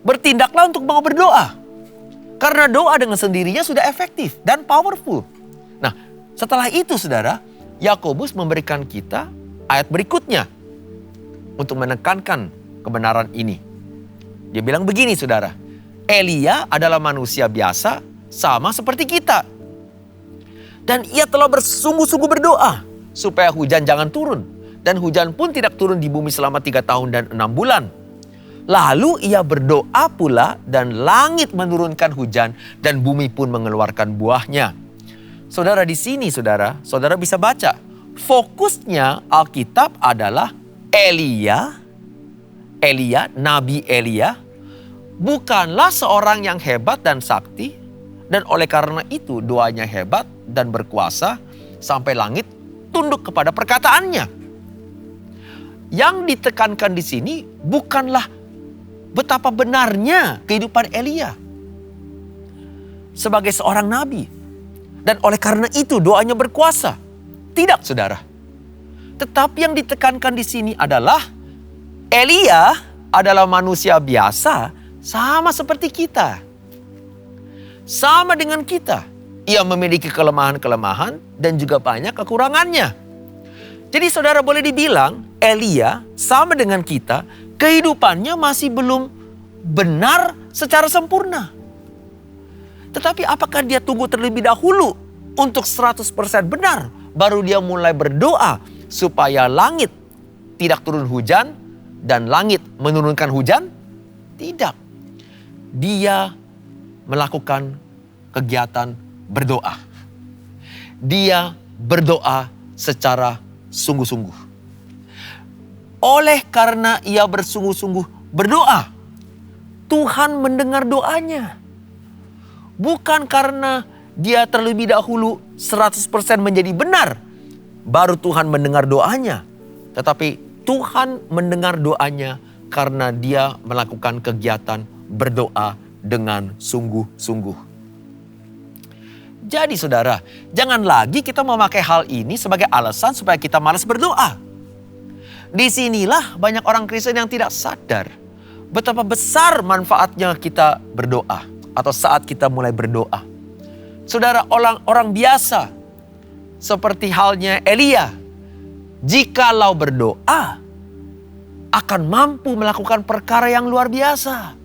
Bertindaklah untuk mau berdoa. Karena doa dengan sendirinya sudah efektif dan powerful. Nah, setelah itu saudara, Yakobus memberikan kita ayat berikutnya untuk menekankan kebenaran ini. Dia bilang begini saudara, Elia adalah manusia biasa sama seperti kita. Dan ia telah bersungguh-sungguh berdoa supaya hujan jangan turun. Dan hujan pun tidak turun di bumi selama 3 tahun dan 6 bulan. Lalu ia berdoa pula dan langit menurunkan hujan dan bumi pun mengeluarkan buahnya. Saudara di sini saudara bisa baca. Fokusnya Alkitab adalah Elia, Nabi Elia, bukanlah seorang yang hebat dan sakti. Dan oleh karena itu doanya hebat dan berkuasa sampai langit tunduk kepada perkataannya. Yang ditekankan di sini bukanlah betapa benarnya kehidupan Elia sebagai seorang nabi. Dan oleh karena itu doanya berkuasa. Tidak saudara. Tetapi yang ditekankan di sini adalah Elia adalah manusia biasa sama seperti kita. Sama dengan kita. Ia memiliki kelemahan-kelemahan dan juga banyak kekurangannya. Jadi saudara boleh dibilang Elia sama dengan kita, kehidupannya masih belum benar secara sempurna. Tetapi apakah dia tunggu terlebih dahulu untuk 100% benar, baru dia mulai berdoa supaya langit tidak turun hujan dan langit menurunkan hujan? Tidak. Dia melakukan kegiatan berdoa. Dia berdoa secara sungguh-sungguh. Oleh karena ia bersungguh-sungguh berdoa, Tuhan mendengar doanya. Bukan karena dia terlebih dahulu 100% menjadi benar, baru Tuhan mendengar doanya. Tetapi Tuhan mendengar doanya karena dia melakukan kegiatan berdoa dengan sungguh-sungguh. Jadi saudara, jangan lagi kita memakai hal ini sebagai alasan supaya kita malas berdoa. Disinilah banyak orang Kristen yang tidak sadar betapa besar manfaatnya kita berdoa atau saat kita mulai berdoa. Saudara, orang biasa seperti halnya Elia, jikalau berdoa akan mampu melakukan perkara yang luar biasa.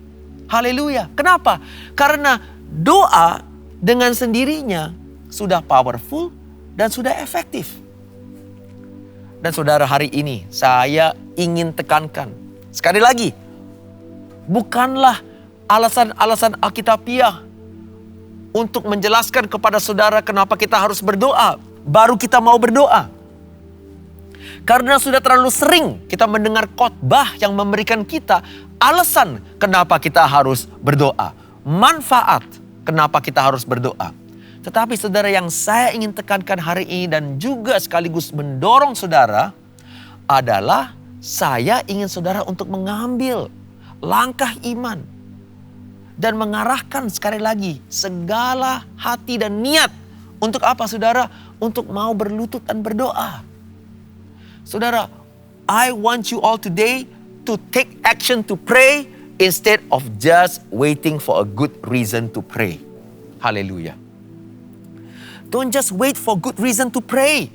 Haleluya. Kenapa? Karena doa dengan sendirinya sudah powerful dan sudah efektif. Dan saudara, hari ini saya ingin tekankan sekali lagi, bukanlah alasan-alasan Alkitabiah untuk menjelaskan kepada saudara kenapa kita harus berdoa, baru kita mau berdoa. Karena sudah terlalu sering kita mendengar khotbah yang memberikan kita alasan kenapa kita harus berdoa. Manfaat kenapa kita harus berdoa. Tetapi saudara, yang saya ingin tekankan hari ini dan juga sekaligus mendorong saudara adalah saya ingin saudara untuk mengambil langkah iman. Dan mengarahkan sekali lagi segala hati dan niat. Untuk apa saudara? Untuk mau berlutut dan berdoa. Saudara, I want you all today to take action to pray instead of just waiting for a good reason to pray. Haleluya. Don't just wait for good reason to pray.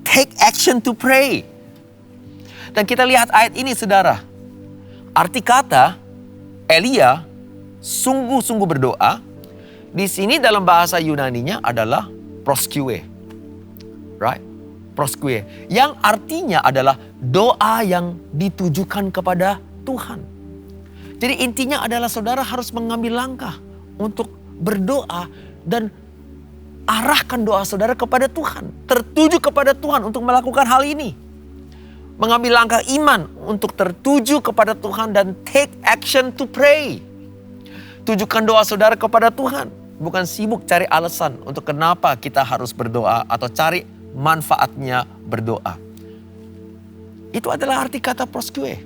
Take action to pray. Dan kita lihat ayat ini saudara. Arti kata Elia sungguh-sungguh berdoa. Di sini dalam bahasa Yunaninya adalah proskue. Right? Proskue. Yang artinya adalah doa yang ditujukan kepada Tuhan. Jadi intinya adalah saudara harus mengambil langkah untuk berdoa dan arahkan doa saudara kepada Tuhan. Tertuju kepada Tuhan untuk melakukan hal ini. Mengambil langkah iman untuk tertuju kepada Tuhan dan take action to pray. Tujukan doa saudara kepada Tuhan. Bukan sibuk cari alasan untuk kenapa kita harus berdoa atau cari manfaatnya berdoa. Itu adalah arti kata proskue.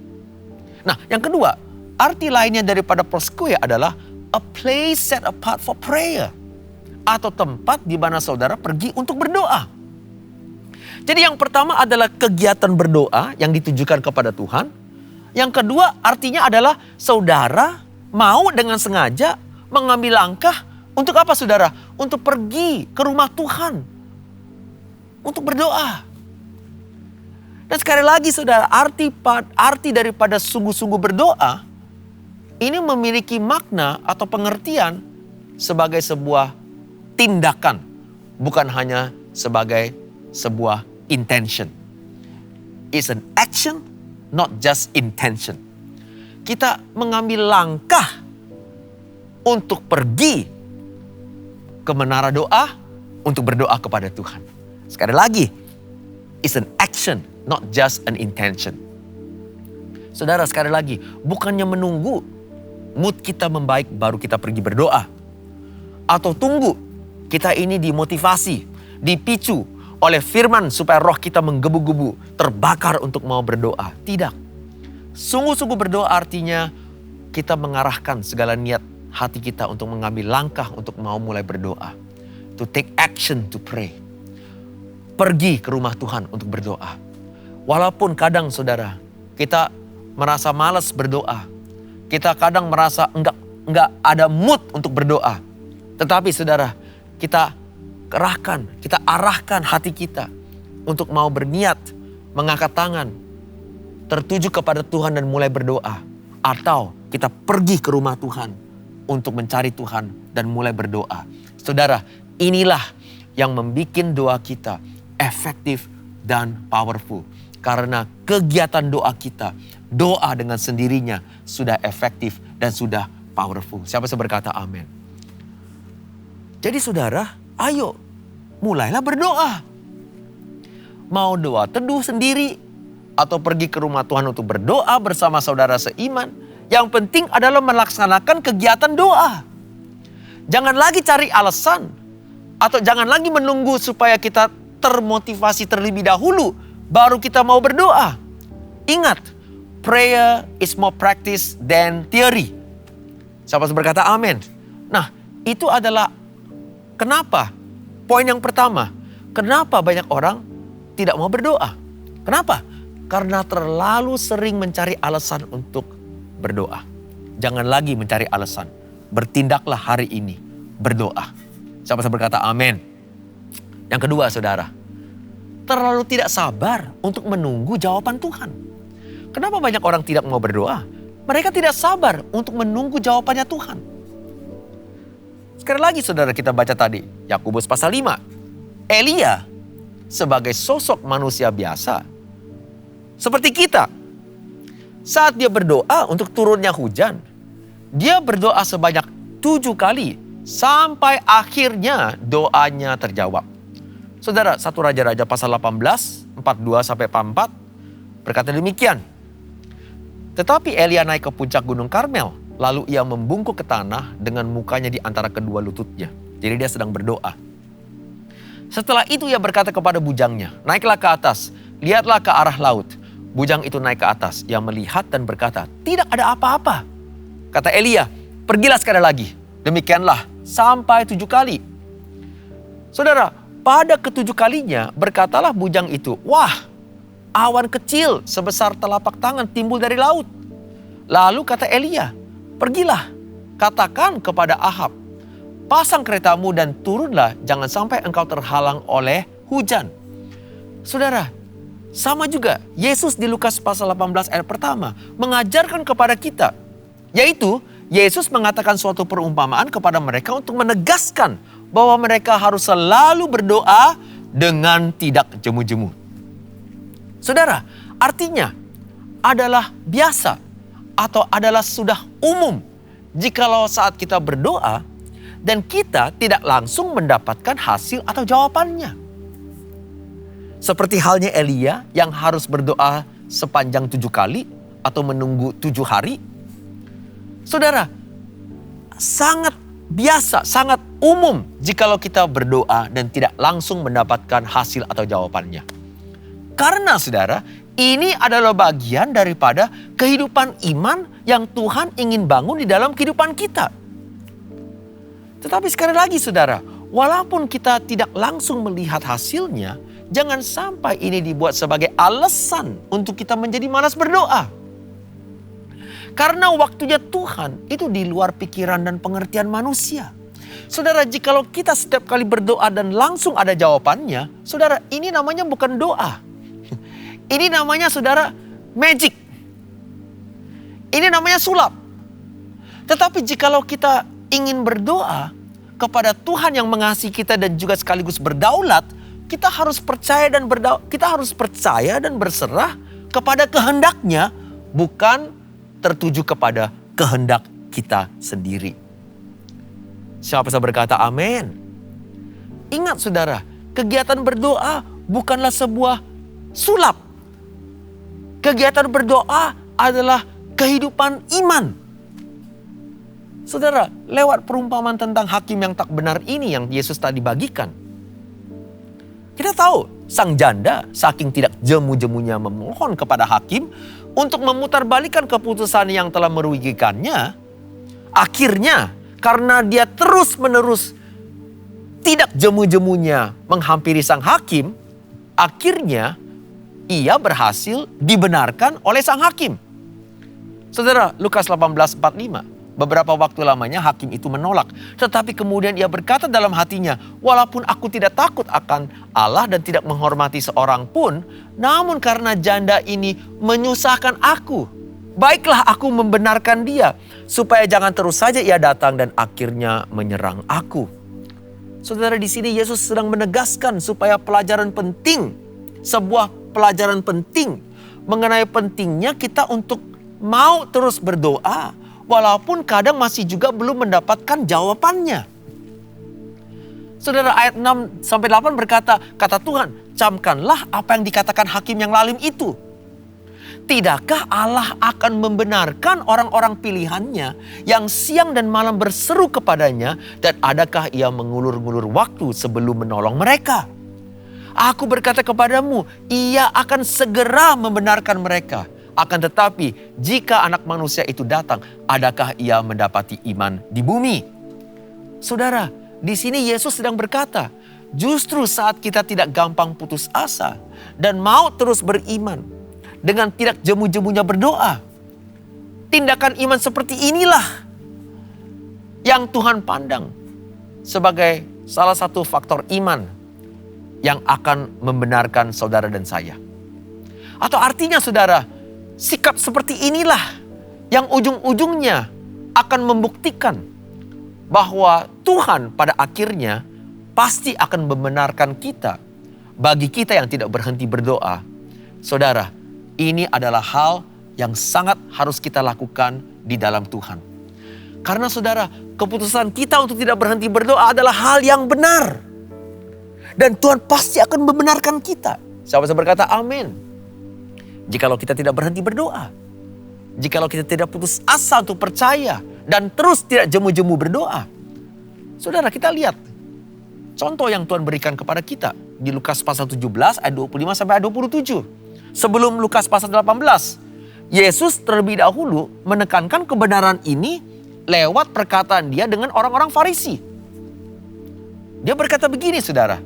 Nah, yang kedua, arti lainnya daripada proskue adalah a place set apart for prayer. Atau tempat di mana saudara pergi untuk berdoa. Jadi yang pertama adalah kegiatan berdoa yang ditujukan kepada Tuhan. Yang kedua artinya adalah saudara mau dengan sengaja mengambil langkah untuk apa saudara? Untuk pergi ke rumah Tuhan. Untuk berdoa. Dan sekali lagi saudara, arti daripada sungguh-sungguh berdoa ini memiliki makna atau pengertian sebagai sebuah tindakan, bukan hanya sebagai sebuah intention. It's an action, not just intention. Kita mengambil langkah untuk pergi ke menara doa untuk berdoa kepada Tuhan. Sekali lagi, it's an action, not just an intention. Saudara, sekali lagi, bukannya menunggu mood kita membaik baru kita pergi berdoa. Atau tunggu kita ini dimotivasi, dipicu oleh firman supaya roh kita menggebu-gebu, terbakar untuk mau berdoa. Tidak. Sungguh-sungguh berdoa artinya kita mengarahkan segala niat hati kita untuk mengambil langkah untuk mau mulai berdoa. To take action to pray. Pergi ke rumah Tuhan untuk berdoa. Walaupun kadang saudara, kita merasa malas berdoa. Kita kadang merasa enggak ada mood untuk berdoa. Tetapi saudara, kita kerahkan, kita arahkan hati kita untuk mau berniat, mengangkat tangan, tertuju kepada Tuhan dan mulai berdoa. Atau kita pergi ke rumah Tuhan untuk mencari Tuhan dan mulai berdoa. Saudara, inilah yang membuat doa kita efektif dan powerful. Karena kegiatan doa kita, doa dengan sendirinya sudah efektif dan sudah powerful. Siapa yang berkata amin? Jadi saudara, ayo mulailah berdoa. Mau doa teduh sendiri atau pergi ke rumah Tuhan untuk berdoa bersama saudara seiman. Yang penting adalah melaksanakan kegiatan doa. Jangan lagi cari alasan atau jangan lagi menunggu supaya kita termotivasi terlebih dahulu baru kita mau berdoa. Ingat, prayer is more practice than theory. Siapa yang berkata amin? Nah, itu adalah kenapa? Poin yang pertama, kenapa banyak orang tidak mau berdoa? Kenapa? Karena terlalu sering mencari alasan untuk berdoa. Jangan lagi mencari alasan. Bertindaklah hari ini, berdoa. Siapa yang berkata amin? Yang kedua saudara, terlalu tidak sabar untuk menunggu jawaban Tuhan. Kenapa banyak orang tidak mau berdoa? Mereka tidak sabar untuk menunggu jawabannya Tuhan. Sekali lagi saudara, kita baca tadi Yakobus pasal 5. Elia sebagai sosok manusia biasa seperti kita. Saat dia berdoa untuk turunnya hujan, dia berdoa sebanyak 7 kali sampai akhirnya doanya terjawab. Saudara, 1 Raja-Raja pasal 18, 42-44 berkata demikian. Tetapi Elia naik ke puncak gunung Karmel, lalu ia membungkuk ke tanah dengan mukanya di antara kedua lututnya. Jadi dia sedang berdoa. Setelah itu ia berkata kepada bujangnya, naiklah ke atas, lihatlah ke arah laut. Bujang itu naik ke atas, ia melihat dan berkata, tidak ada apa-apa. Kata Elia, pergilah sekali lagi. Demikianlah sampai 7 kali. Saudara, pada ke-7 kalinya berkatalah bujang itu, wah, awan kecil sebesar telapak tangan timbul dari laut. Lalu kata Elia, pergilah, katakan kepada Ahab, pasang keretamu dan turunlah, jangan sampai engkau terhalang oleh hujan. Saudara, sama juga Yesus di Lukas pasal 18 ayat pertama mengajarkan kepada kita, yaitu Yesus mengatakan suatu perumpamaan kepada mereka untuk menegaskan bahwa mereka harus selalu berdoa dengan tidak jemu-jemu. Saudara, artinya adalah biasa atau adalah sudah umum jikalau saat kita berdoa dan kita tidak langsung mendapatkan hasil atau jawabannya. Seperti halnya Elia yang harus berdoa sepanjang 7 kali atau menunggu 7 hari. Saudara, sangat biasa, sangat umum jikalau kita berdoa dan tidak langsung mendapatkan hasil atau jawabannya. Karena saudara, ini adalah bagian daripada kehidupan iman yang Tuhan ingin bangun di dalam kehidupan kita. Tetapi sekali lagi saudara, walaupun kita tidak langsung melihat hasilnya, jangan sampai ini dibuat sebagai alasan untuk kita menjadi malas berdoa. Karena waktunya Tuhan itu di luar pikiran dan pengertian manusia. Saudara, jikalau kita setiap kali berdoa dan langsung ada jawabannya, saudara, ini namanya bukan doa. Ini namanya saudara magic. Ini namanya sulap. Tetapi jikalau kita ingin berdoa kepada Tuhan yang mengasihi kita dan juga sekaligus berdaulat, kita harus percaya dan berserah kepada kehendaknya, bukan tertuju kepada kehendak kita sendiri. Siapa bisa berkata amin? Ingat saudara, kegiatan berdoa bukanlah sebuah sulap. Kegiatan berdoa adalah kehidupan iman. Saudara, lewat perumpamaan tentang hakim yang tak benar ini yang Yesus tadi bagikan, kita tahu sang janda saking tidak jemu-jemunya memohon kepada hakim untuk memutarbalikkan keputusan yang telah merugikannya. Akhirnya karena dia terus-menerus tidak jemu-jemunya menghampiri sang hakim, akhirnya ia berhasil dibenarkan oleh sang hakim. Saudara, Lukas 18:45. Beberapa waktu lamanya hakim itu menolak. Tetapi kemudian ia berkata dalam hatinya, walaupun aku tidak takut akan Allah dan tidak menghormati seorang pun, namun karena janda ini menyusahkan aku, baiklah aku membenarkan dia, supaya jangan terus saja ia datang dan akhirnya menyerang aku. Saudara, di sini Yesus sedang menegaskan supaya pelajaran penting, sebuah pelajaran penting mengenai pentingnya kita untuk mau terus berdoa, walaupun kadang masih juga belum mendapatkan jawabannya. Saudara, ayat 6-8 berkata, kata Tuhan, camkanlah apa yang dikatakan hakim yang lalim itu. Tidakkah Allah akan membenarkan orang-orang pilihannya yang siang dan malam berseru kepadanya, dan adakah ia mengulur-ngulur waktu sebelum menolong mereka? Aku berkata kepadamu, ia akan segera membenarkan mereka. Akan tetapi, jika anak manusia itu datang, adakah ia mendapati iman di bumi? Saudara, di sini Yesus sedang berkata, justru saat kita tidak gampang putus asa dan mau terus beriman dengan tidak jemu-jemunya berdoa, tindakan iman seperti inilah yang Tuhan pandang sebagai salah satu faktor iman yang akan membenarkan saudara dan saya. Atau artinya saudara, sikap seperti inilah yang ujung-ujungnya akan membuktikan bahwa Tuhan pada akhirnya pasti akan membenarkan kita. Bagi kita yang tidak berhenti berdoa, saudara, ini adalah hal yang sangat harus kita lakukan di dalam Tuhan. Karena saudara, keputusan kita untuk tidak berhenti berdoa adalah hal yang benar. Dan Tuhan pasti akan membenarkan kita. Siapa yang berkata amin? Jikalau kita tidak berhenti berdoa. Jikalau kita tidak putus asa untuk percaya dan terus tidak jemu-jemu berdoa. Saudara, kita lihat contoh yang Tuhan berikan kepada kita di Lukas pasal 17 ayat 25 sampai ayat 27. Sebelum Lukas pasal 18, Yesus terlebih dahulu menekankan kebenaran ini lewat perkataan dia dengan orang-orang Farisi. Dia berkata begini, saudara.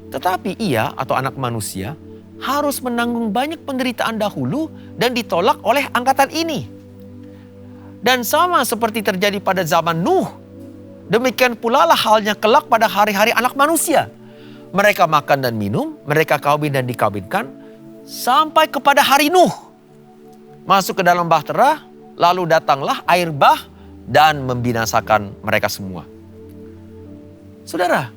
Tetapi ia atau anak manusia harus menanggung banyak penderitaan dahulu dan ditolak oleh angkatan ini. Dan sama seperti terjadi pada zaman Nuh, demikian pula lah halnya kelak pada hari-hari anak manusia. Mereka makan dan minum, mereka kawin dan dikawinkan, sampai kepada hari Nuh. Masuk ke dalam bahtera, lalu datanglah air bah dan membinasakan mereka semua. Saudara,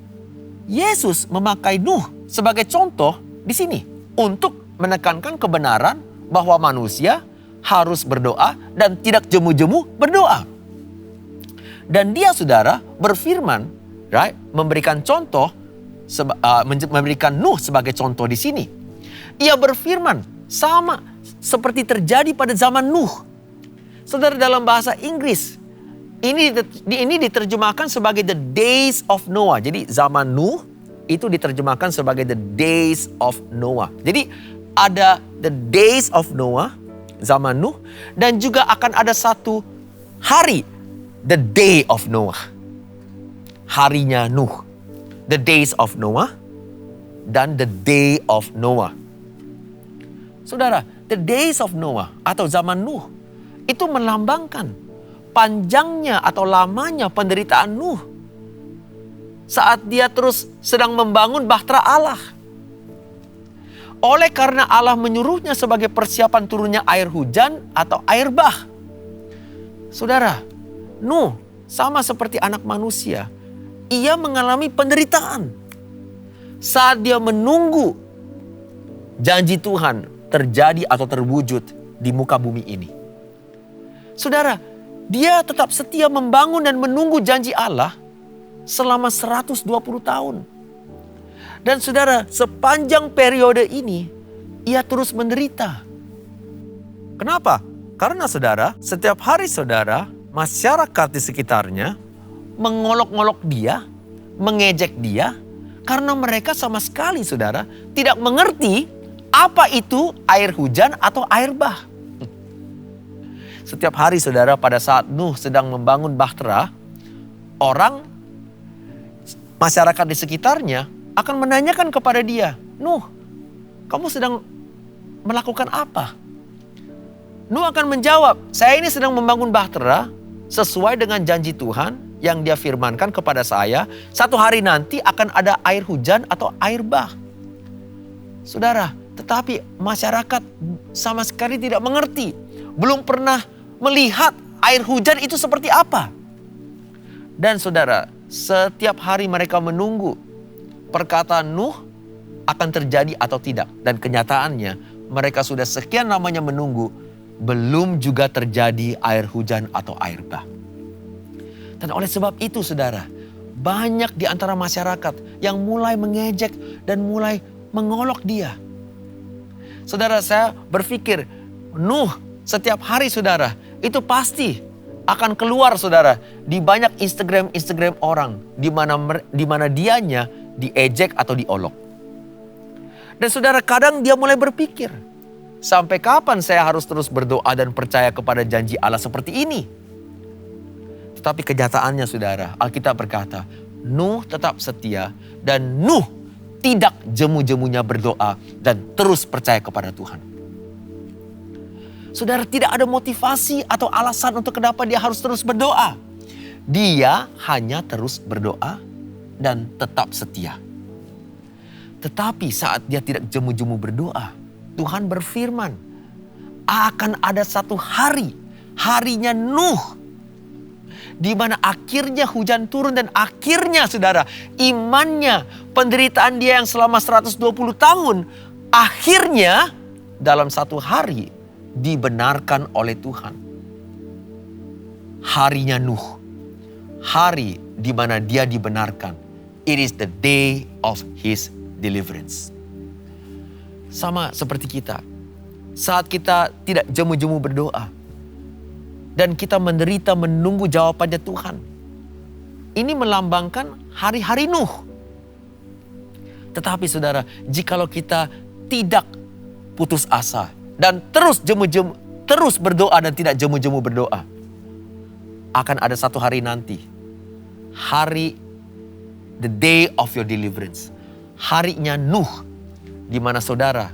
Yesus memakai Nuh sebagai contoh di sini untuk menekankan kebenaran bahwa manusia harus berdoa dan tidak jemu-jemu berdoa. Dan dia, saudara, berfirman, right, memberikan contoh, memberikan Nuh sebagai contoh di sini. Ia berfirman sama seperti terjadi pada zaman Nuh. Saudara, dalam bahasa Inggris ini diterjemahkan sebagai the days of Noah. Jadi zaman Nuh itu diterjemahkan sebagai the days of Noah. Jadi ada the days of Noah, zaman Nuh, dan juga akan ada satu hari, the day of Noah. Harinya Nuh. The days of Noah dan the day of Noah. Saudara, the days of Noah atau zaman Nuh itu melambangkan panjangnya atau lamanya penderitaan Nuh saat dia terus sedang membangun bahtera Allah. Oleh karena Allah menyuruhnya sebagai persiapan turunnya air hujan atau air bah. Saudara, Nuh sama seperti anak manusia, ia mengalami penderitaan saat dia menunggu janji Tuhan terjadi atau terwujud di muka bumi ini. Saudara, dia tetap setia membangun dan menunggu janji Allah selama 120 tahun. Dan saudara, sepanjang periode ini, ia terus menderita. Kenapa? Karena saudara, setiap hari saudara, masyarakat di sekitarnya mengolok-olok dia, mengejek dia, karena mereka sama sekali saudara tidak mengerti apa itu air hujan atau air bah. Setiap hari saudara, pada saat Nuh sedang membangun bahtera, orang, masyarakat di sekitarnya akan menanyakan kepada dia, Nuh, kamu sedang melakukan apa? Nuh akan menjawab, saya ini sedang membangun bahtera sesuai dengan janji Tuhan yang dia firmankan kepada saya. Satu hari nanti akan ada air hujan atau air bah. Saudara, tetapi masyarakat sama sekali tidak mengerti. Belum pernah melihat air hujan itu seperti apa. Dan saudara, setiap hari mereka menunggu perkataan Nuh akan terjadi atau tidak. Dan kenyataannya mereka sudah sekian lamanya menunggu, belum juga terjadi air hujan atau air bah. Dan oleh sebab itu saudara, banyak di antara masyarakat yang mulai mengejek dan mulai mengolok dia. Saudara, saya berpikir Nuh setiap hari saudara itu pasti akan keluar saudara di banyak Instagram orang di mana dianya diejek atau diolok. Dan saudara, kadang dia mulai berpikir, sampai kapan saya harus terus berdoa dan percaya kepada janji Allah seperti ini? Tetapi kenyataannya saudara, Alkitab berkata, Nuh tetap setia dan Nuh tidak jemu-jemunya berdoa dan terus percaya kepada Tuhan. Saudara, tidak ada motivasi atau alasan untuk kenapa dia harus terus berdoa. Dia hanya terus berdoa dan tetap setia. Tetapi saat dia tidak jemu-jemu berdoa, Tuhan berfirman, akan ada satu hari, harinya Nuh, di mana akhirnya hujan turun dan akhirnya saudara, imannya, penderitaan dia yang selama 120 tahun, akhirnya dalam satu hari dibenarkan oleh Tuhan. Harinya Nuh, hari di mana dia dibenarkan. It is the day of his deliverance. Sama seperti kita. Saat kita tidak jemu-jemu berdoa. Dan kita menderita menunggu jawabannya Tuhan. Ini melambangkan hari-hari Nuh. Tetapi saudara, jikalau kita tidak putus asa dan terus berdoa dan tidak jemu-jemu berdoa, akan ada satu hari nanti, hari the day of your deliverance, harinya Nuh, di mana saudara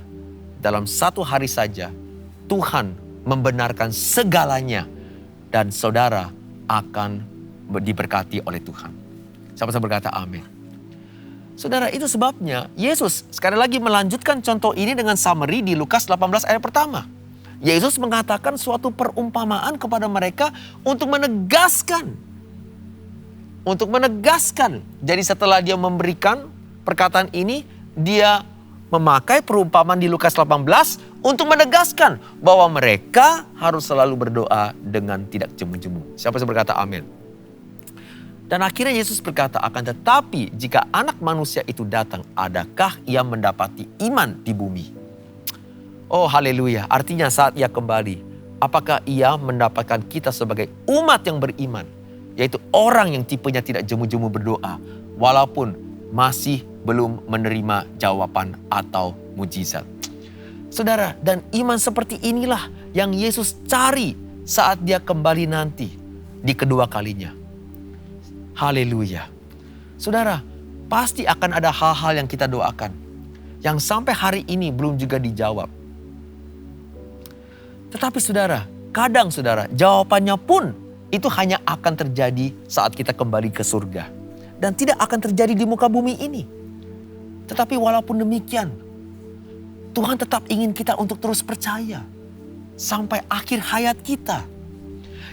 dalam satu hari saja Tuhan membenarkan segalanya dan saudara akan diberkati oleh Tuhan. Siapa yang berkata amin? Saudara, itu sebabnya Yesus sekali lagi melanjutkan contoh ini dengan summary di Lukas 18 ayat pertama. Yesus mengatakan suatu perumpamaan kepada mereka untuk menegaskan. Jadi setelah dia memberikan perkataan ini, dia memakai perumpamaan di Lukas 18 untuk menegaskan bahwa mereka harus selalu berdoa dengan tidak jemu-jemu. Siapa yang berkata amin? Dan akhirnya Yesus berkata, akan tetapi jika anak manusia itu datang, adakah ia mendapati iman di bumi? Oh haleluya, artinya saat ia kembali, apakah ia mendapatkan kita sebagai umat yang beriman? Yaitu orang yang tipenya tidak jemu-jemu berdoa, walaupun masih belum menerima jawaban atau mujizat. Saudara, dan iman seperti inilah yang Yesus cari saat dia kembali nanti di kedua kalinya. Haleluya. Saudara, pasti akan ada hal-hal yang kita doakan yang sampai hari ini belum juga dijawab. Tetapi saudara, kadang saudara, jawabannya pun itu hanya akan terjadi saat kita kembali ke surga. Dan tidak akan terjadi di muka bumi ini. Tetapi walaupun demikian, Tuhan tetap ingin kita untuk terus percaya sampai akhir hayat kita.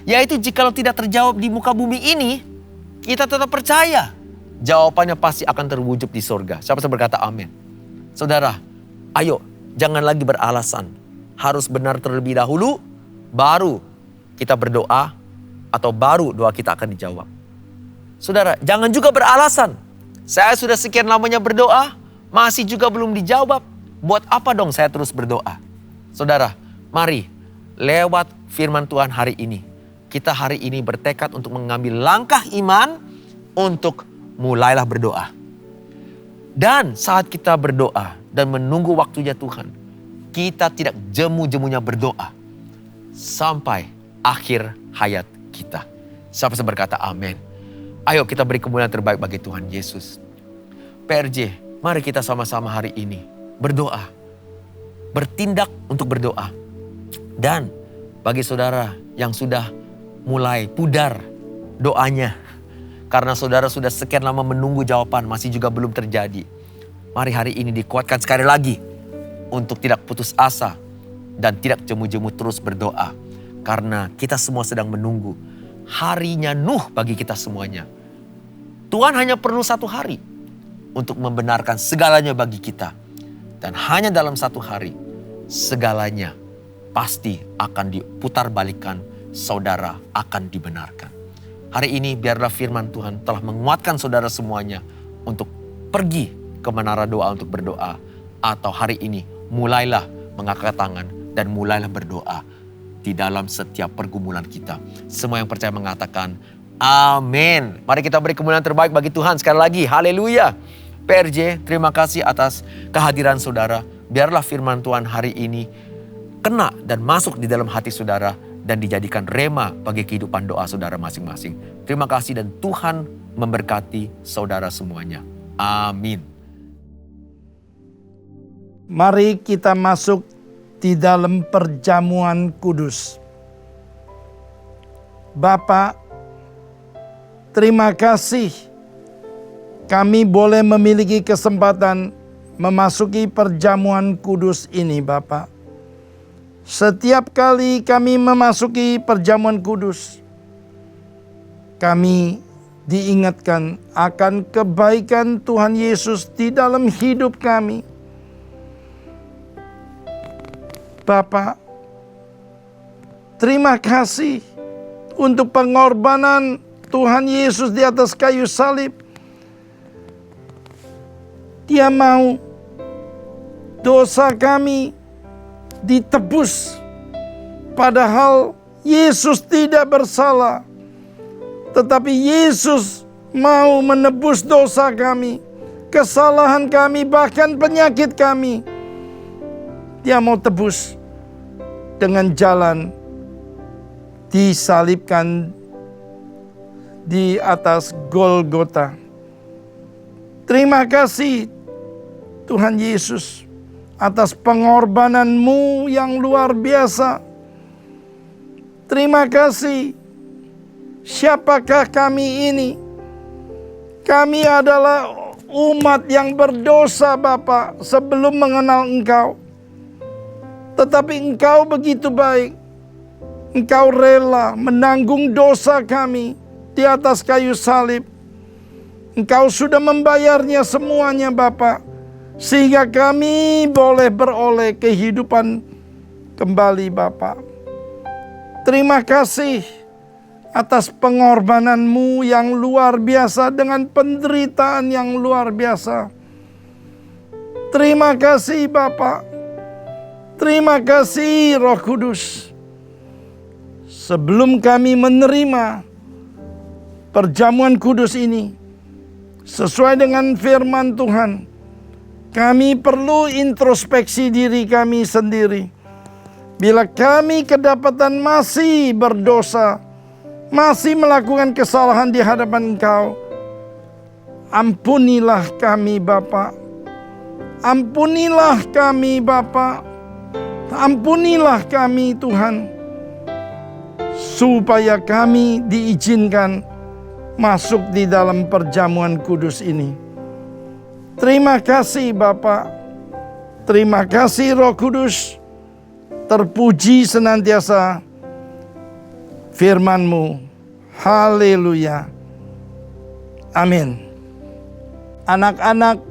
Yaitu jikalau tidak terjawab di muka bumi ini, kita tetap percaya jawabannya pasti akan terwujud di surga. Siapa yang berkata amin? Saudara, ayo jangan lagi beralasan. Harus benar terlebih dahulu, baru kita berdoa atau baru doa kita akan dijawab. Saudara, jangan juga beralasan. Saya sudah sekian lamanya berdoa, masih juga belum dijawab. Buat apa dong saya terus berdoa? Saudara, mari lewat firman Tuhan hari ini, kita hari ini bertekad untuk mengambil langkah iman untuk mulailah berdoa. Dan saat kita berdoa dan menunggu waktunya Tuhan, kita tidak jemu-jemunya berdoa sampai akhir hayat kita. Siapa yang berkata amin? Ayo kita beri kemuliaan terbaik bagi Tuhan Yesus. PRJ, mari kita sama-sama hari ini berdoa. Bertindak untuk berdoa. Dan bagi saudara yang sudah mulai pudar doanya, karena saudara sudah sekian lama menunggu jawaban masih juga belum terjadi, mari hari ini dikuatkan sekali lagi untuk tidak putus asa dan tidak jemu-jemu terus berdoa, karena kita semua sedang menunggu harinya Nuh bagi kita semuanya. Tuhan hanya perlu satu hari untuk membenarkan segalanya bagi kita, dan hanya dalam satu hari segalanya pasti akan diputar balikan, saudara akan dibenarkan. Hari ini biarlah firman Tuhan telah menguatkan saudara semuanya untuk pergi ke menara doa untuk berdoa. Atau hari ini mulailah mengangkat tangan dan mulailah berdoa di dalam setiap pergumulan kita. Semua yang percaya mengatakan amin. Mari kita beri kemuliaan terbaik bagi Tuhan sekali lagi. Haleluya. PRJ, terima kasih atas kehadiran saudara. Biarlah firman Tuhan hari ini kena dan masuk di dalam hati saudara dan dijadikan rema bagi kehidupan doa saudara masing-masing. Terima kasih dan Tuhan memberkati saudara semuanya. Amin. Mari kita masuk di dalam perjamuan kudus. Bapa, terima kasih kami boleh memiliki kesempatan memasuki perjamuan kudus ini, Bapa. Setiap kali kami memasuki perjamuan kudus, kami diingatkan akan kebaikan Tuhan Yesus di dalam hidup kami. Bapa, terima kasih untuk pengorbanan Tuhan Yesus di atas kayu salib. Dia mau dosa kami ditebus. Padahal Yesus tidak bersalah. Tetapi Yesus mau menebus dosa kami, kesalahan kami, bahkan penyakit kami. Dia mau tebus dengan jalan disalibkan di atas Golgota. Terima kasih Tuhan Yesus atas pengorbanan-Mu yang luar biasa. Terima kasih. Siapakah kami ini? Kami adalah umat yang berdosa, Bapa, sebelum mengenal Engkau. Tetapi Engkau begitu baik. Engkau rela menanggung dosa kami di atas kayu salib. Engkau sudah membayarnya semuanya, Bapa, sehingga kami boleh beroleh kehidupan kembali, Bapa. Terima kasih atas pengorbanan-Mu yang luar biasa dengan penderitaan yang luar biasa. Terima kasih Bapa. Terima kasih Roh Kudus. Sebelum kami menerima perjamuan kudus ini, sesuai dengan firman Tuhan, kami perlu introspeksi diri kami sendiri. Bila kami kedapatan masih berdosa, masih melakukan kesalahan di hadapan Engkau, ampunilah kami Bapa. Ampunilah kami Bapa. Ampunilah kami Tuhan, supaya kami diizinkan masuk di dalam perjamuan kudus ini. Terima kasih Bapa. Terima kasih Roh Kudus. Terpuji senantiasa firman-Mu. Haleluya. Amin. Anak-anak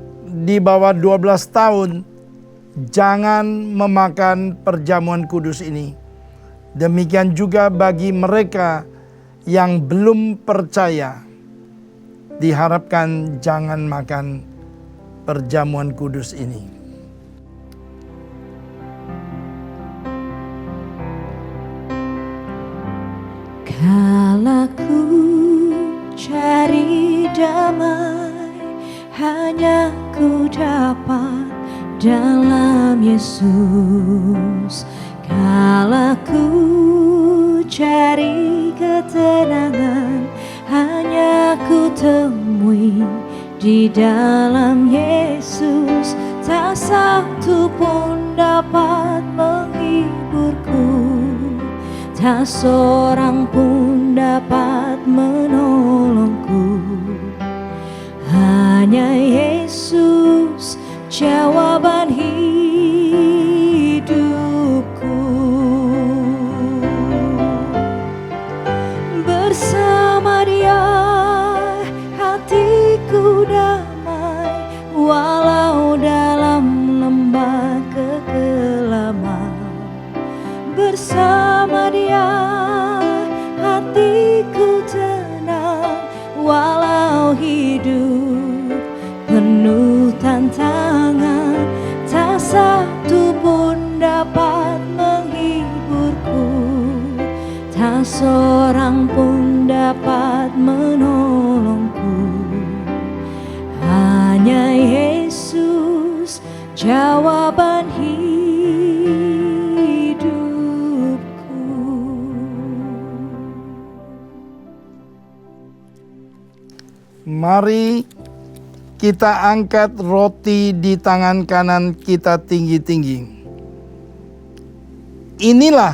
di bawah 12 tahun jangan memakan perjamuan kudus ini. Demikian juga bagi mereka yang belum percaya, diharapkan jangan makan perjamuan kudus ini. Kala ku cari damai, hanya ku dapat dalam Yesus. Kala ku cari ketenangan, hanya ku temui di dalam Yesus. Tak satu pun dapat menghiburku, tak seorang pun dapat menolongku. Hanya Yesus jawaban hidupku. Bersama Dia hatiku damai, walau dalam lembah kekelaman. Bersama Dia hatiku tenang, walau hidup penuh tantangan. Tak satu pun dapat menghiburku, tak seorang pun dapat menolongku. Hanya Yesus jawaban hidupku. Mari kita angkat roti di tangan kanan kita tinggi-tinggi. Inilah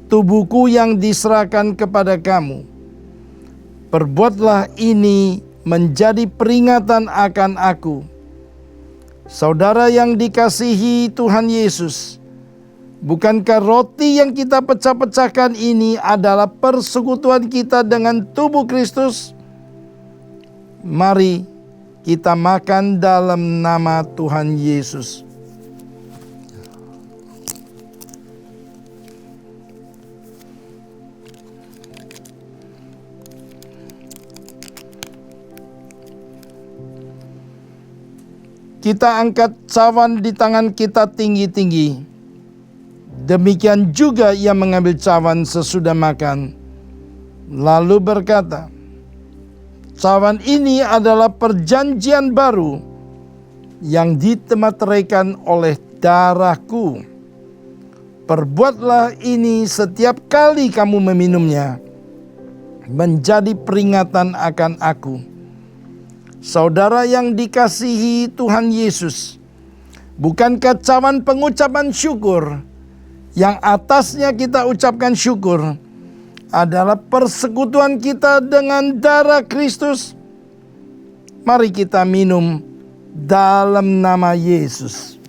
tubuhku yang diserahkan kepada kamu. Perbuatlah ini menjadi peringatan akan aku. Saudara yang dikasihi Tuhan Yesus, bukankah roti yang kita pecah-pecahkan ini adalah persekutuan kita dengan tubuh Kristus? Mari kita makan dalam nama Tuhan Yesus. kita angkat cawan di tangan kita tinggi-tinggi. Demikian juga ia mengambil cawan sesudah makan, lalu berkata, cawan ini adalah perjanjian baru yang ditemataikan oleh darahku. Perbuatlah ini setiap kali kamu meminumnya, menjadi peringatan akan aku. Saudara yang dikasihi Tuhan Yesus, bukankah cawan pengucapan syukur yang atasnya kita ucapkan syukur adalah persekutuan kita dengan darah Kristus? Mari kita minum dalam nama Yesus.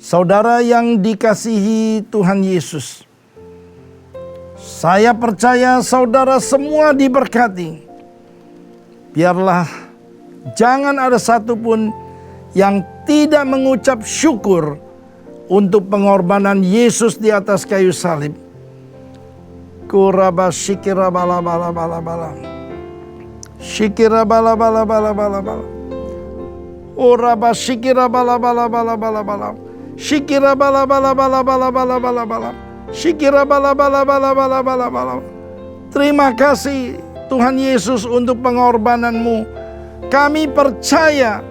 Saudara yang dikasihi Tuhan Yesus, saya percaya saudara semua diberkati. Biarlah jangan ada satupun yang tidak mengucap syukur untuk pengorbanan Yesus di atas kayu salib. Kuraba shikira bala bala bala bala. Shikira bala bala bala bala bala. Uraba shikira bala bala bala bala bala. Shikira bala bala bala bala bala bala bala. Shikira bala bala bala bala bala bala. Terima kasih Tuhan Yesus untuk pengorbananmu. Kami percaya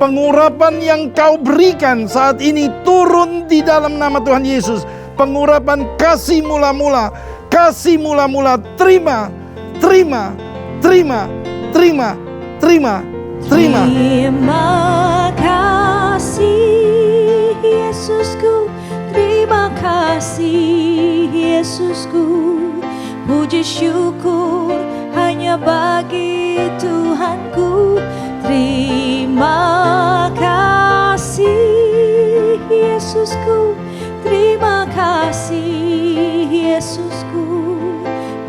pengurapan yang kau berikan saat ini turun di dalam nama Tuhan Yesus. Pengurapan kasih mula-mula. Kasih mula-mula. Terima. Terima. Terima. Terima. Terima. Terima. Terima kasih Yesusku, terima kasih Yesusku. Puji syukur hanya bagi Tuhanku. Terima kasih Yesusku, terima kasih Yesusku.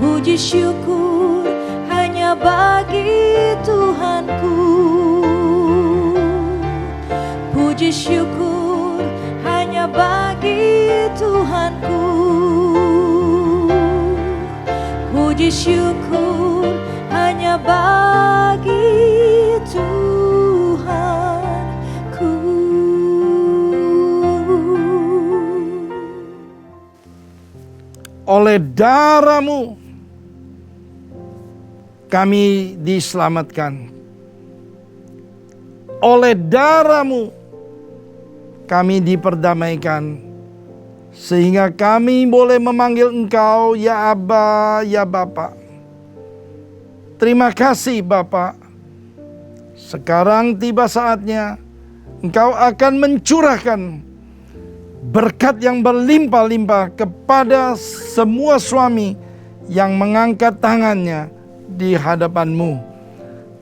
Puji syukur hanya bagi Tuhanku. Puji syukur hanya bagi Tuhanku. Puji syukur hanya bagi Tuhanku. Oleh darah-Mu kami diselamatkan. Oleh darah-Mu kami diperdamaikan, sehingga kami boleh memanggil Engkau ya Aba, ya Bapa. Terima kasih Bapa. Sekarang tiba saatnya Engkau akan mencurahkan berkat yang berlimpah-limpah kepada semua suami yang mengangkat tangannya di hadapan-Mu.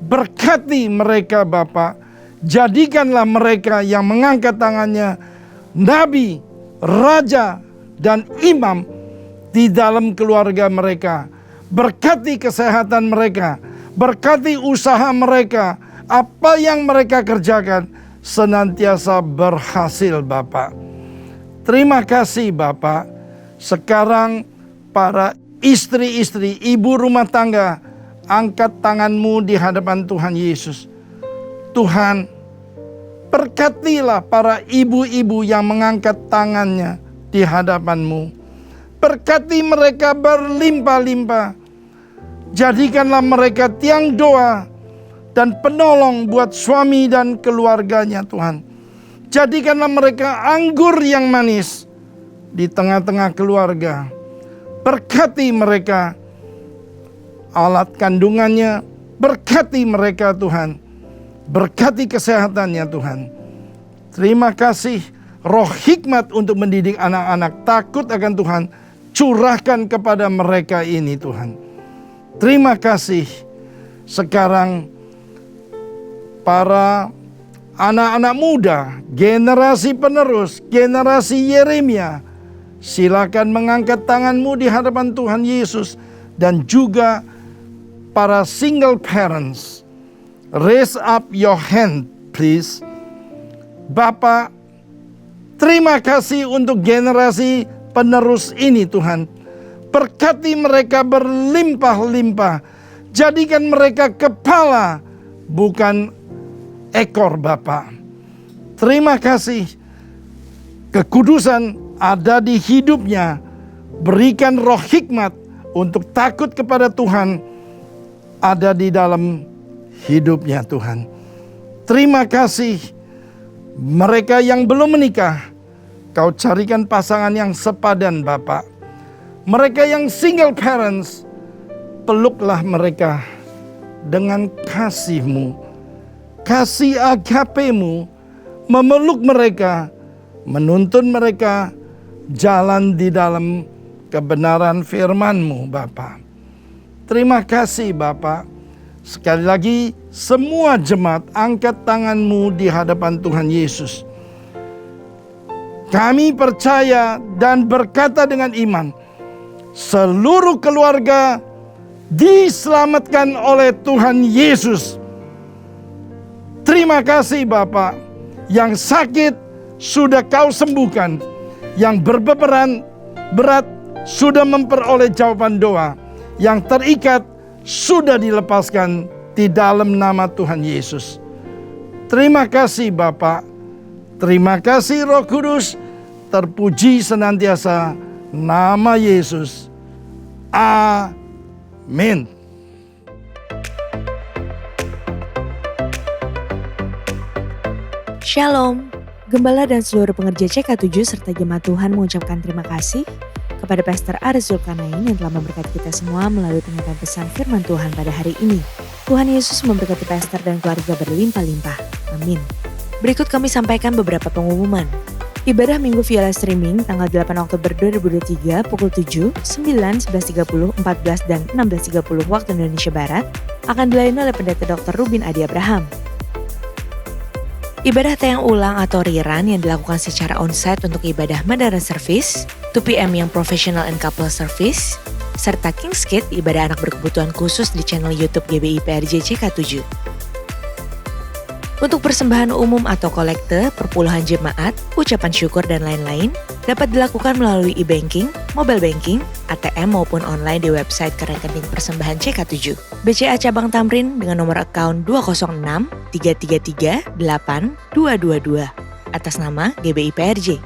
Berkati mereka Bapa. Jadikanlah mereka yang mengangkat tangannya nabi, raja, dan imam di dalam keluarga mereka. Berkati kesehatan mereka, berkati usaha mereka, apa yang mereka kerjakan senantiasa berhasil Bapa. Terima kasih Bapa. Sekarang para istri-istri, ibu rumah tangga, angkat tanganmu di hadapan Tuhan Yesus. Tuhan, berkatilah para ibu-ibu yang mengangkat tangannya di hadapan-Mu. Berkati mereka berlimpah-limpah. Jadikanlah mereka tiang doa dan penolong buat suami dan keluarganya Tuhan. Jadikanlah mereka anggur yang manis di tengah-tengah keluarga. Berkati mereka alat kandungannya. Berkati mereka Tuhan. Berkati kesehatannya Tuhan. Terima kasih roh hikmat untuk mendidik anak-anak takut akan Tuhan. Curahkan kepada mereka ini Tuhan. Terima kasih. Sekarang para anak-anak muda, generasi penerus, generasi Yeremia, silakan mengangkat tanganmu di hadapan Tuhan Yesus. Dan juga para single parents, raise up your hand please. Bapa, terima kasih untuk generasi penerus ini Tuhan. Berkati mereka berlimpah-limpah. Jadikan mereka kepala, bukan ekor Bapa. Terima kasih. Kekudusan ada di hidupnya. Berikan roh hikmat untuk takut kepada Tuhan ada di dalam hidupnya Tuhan. Terima kasih. Mereka yang belum menikah, Kau carikan pasangan yang sepadan Bapa. Mereka yang single parents, peluklah mereka dengan kasih-Mu. Kasih agape-Mu memeluk mereka, menuntun mereka jalan di dalam kebenaran firman-Mu Bapa. Terima kasih Bapa. Sekali lagi semua jemaat angkat tanganmu di hadapan Tuhan Yesus. Kami percaya dan berkata dengan iman, seluruh keluarga diselamatkan oleh Tuhan Yesus. Terima kasih Bapa, yang sakit sudah Kau sembuhkan, yang berbeban berat sudah memperoleh jawaban doa, yang terikat sudah dilepaskan di dalam nama Tuhan Yesus. Terima kasih Bapa, terima kasih Roh Kudus, terpuji senantiasa nama Yesus. Amin. Shalom, Gembala dan seluruh pengerja CK7 serta jemaat Tuhan mengucapkan terima kasih kepada Pastor Aris Zulkarnain yang telah memberkati kita semua melalui penyampaian pesan firman Tuhan pada hari ini. Tuhan Yesus memberkati Pastor dan keluarga berlimpah-limpah. Amin. Berikut kami sampaikan beberapa pengumuman. Ibadah Minggu via live streaming tanggal 8 Oktober 2023 pukul 7, 9, 11.30, 14, dan 16.30 waktu Indonesia Barat akan dilayani oleh Pendeta Dr. Rubin Adi Abraham. Ibadah tayang ulang atau rerun yang dilakukan secara onsite untuk ibadah Mandarin Service, 2 PM yang Professional and Couple Service, serta King's Kid ibadah anak berkebutuhan khusus di channel YouTube GBI PRJ CK7. Untuk persembahan umum atau kolekte, perpuluhan jemaat, ucapan syukur dan lain-lain dapat dilakukan melalui e-banking, mobile banking, ATM maupun online di website rekening persembahan CK7. BCA Cabang Tamrin dengan nomor akun 206 333 8222 atas nama GBI PRJ.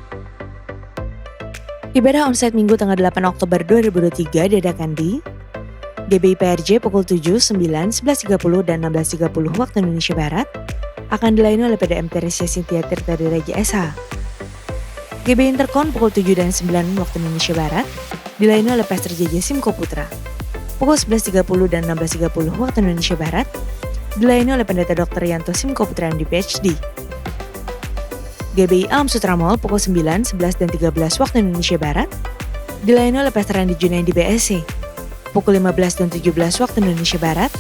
Ibadah onsite Minggu tanggal 8 Oktober 2023 diadakan di GBI PRJ pukul 7, 9, 11.30 dan 16.30 waktu Indonesia Barat akan dilayani oleh PDM Teresia Cynthia Tirta Diraja SH. GBI Interkon pukul 7 dan 9 waktu Indonesia Barat dilayani oleh Pastor JJ Simko Putra. Pukul 11.30 dan 16.30 waktu Indonesia Barat dilayani oleh Pendeta Dr. Yanto Simko Putra MD PhD. GBI Alam Sutra Mall pukul 9, 11 dan 13 waktu Indonesia Barat dilayani oleh Pastor Andi Junaidi BSC. Pukul 15 dan 17 waktu Indonesia Barat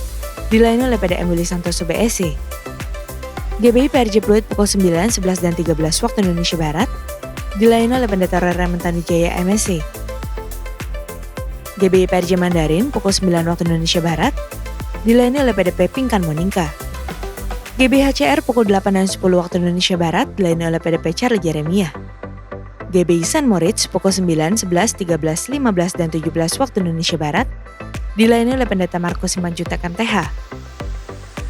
dilayani oleh PDM Willy Santoso BSC. GBI PRJ Pluit pukul 9, 11 dan 13 waktu Indonesia Barat dilayani oleh Pendeta Rara Mentani Jaya MSC. GBI PRJ Mandarin pukul 9 waktu Indonesia Barat dilayani oleh PDP Pingkan Monika. GBI HCR pukul 8 dan 10 waktu Indonesia Barat dilayani oleh PDP Charlie Jeremia. GBI San Moritz pukul 9, 11, 13, 15 dan 17 waktu Indonesia Barat dilayani oleh Pendeta Markus Simanjuntak MTH.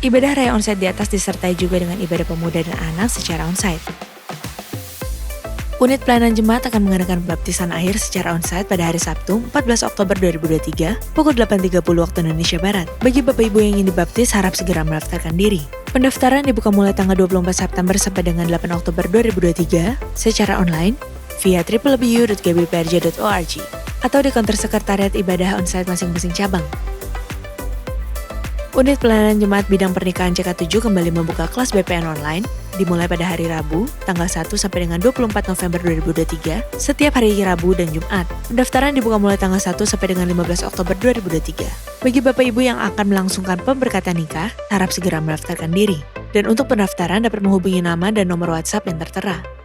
Ibadah raya onsite di atas disertai juga dengan ibadah pemuda dan anak secara onsite. Unit pelayanan jemaat akan mengadakan baptisan akhir secara onsite pada hari Sabtu 14 Oktober 2023 pukul 8.30 waktu Indonesia Barat. Bagi Bapak Ibu yang ingin dibaptis harap segera mendaftarkan diri. Pendaftaran dibuka mulai tanggal 24 September sampai dengan 8 Oktober 2023 secara online via www.gbprj.org atau di kantor sekretariat ibadah onsite masing-masing cabang. Unit pelayanan jemaat bidang pernikahan CK7 kembali membuka kelas BPN online dimulai pada hari Rabu, tanggal 1 sampai dengan 24 November 2023, setiap hari Rabu dan Jumat. Pendaftaran dibuka mulai tanggal 1 sampai dengan 15 Oktober 2023. Bagi Bapak Ibu yang akan melangsungkan pemberkatan nikah, harap segera mendaftarkan diri. Dan untuk pendaftaran dapat menghubungi nama dan nomor WhatsApp yang tertera.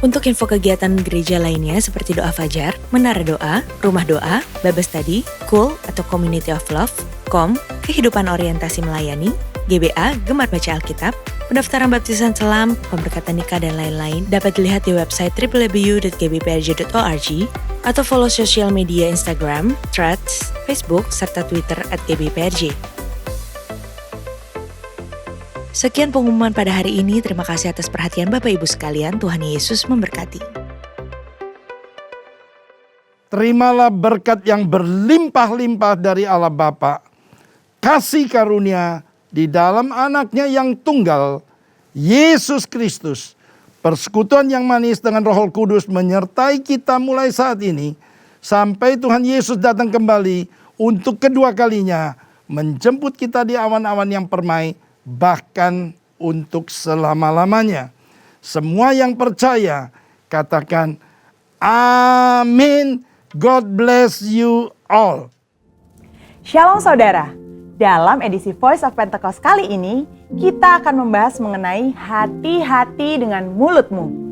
Untuk info kegiatan gereja lainnya seperti doa fajar, menara doa, rumah doa, Bible study, Cool atau Community of Love, KOM, kehidupan orientasi melayani, GBA, Gemar Baca Alkitab, pendaftaran baptisan selam, pemberkatan nikah dan lain-lain dapat dilihat di website www.gbprj.org atau follow sosial media Instagram, Threads, Facebook, serta Twitter @gbprj. Sekian pengumuman pada hari ini. Terima kasih atas perhatian Bapak Ibu sekalian. Tuhan Yesus memberkati. Terimalah berkat yang berlimpah-limpah dari Allah Bapa, kasih karunia di dalam anaknya yang tunggal, Yesus Kristus, persekutuan yang manis dengan Roh Kudus menyertai kita mulai saat ini, sampai Tuhan Yesus datang kembali untuk kedua kalinya, menjemput kita di awan-awan yang permai, bahkan untuk selama-lamanya. Semua yang percaya, katakan amin. God bless you all. Shalom saudara, dalam edisi Voice of Pentecost kali ini, kita akan membahas mengenai hati-hati dengan mulutmu.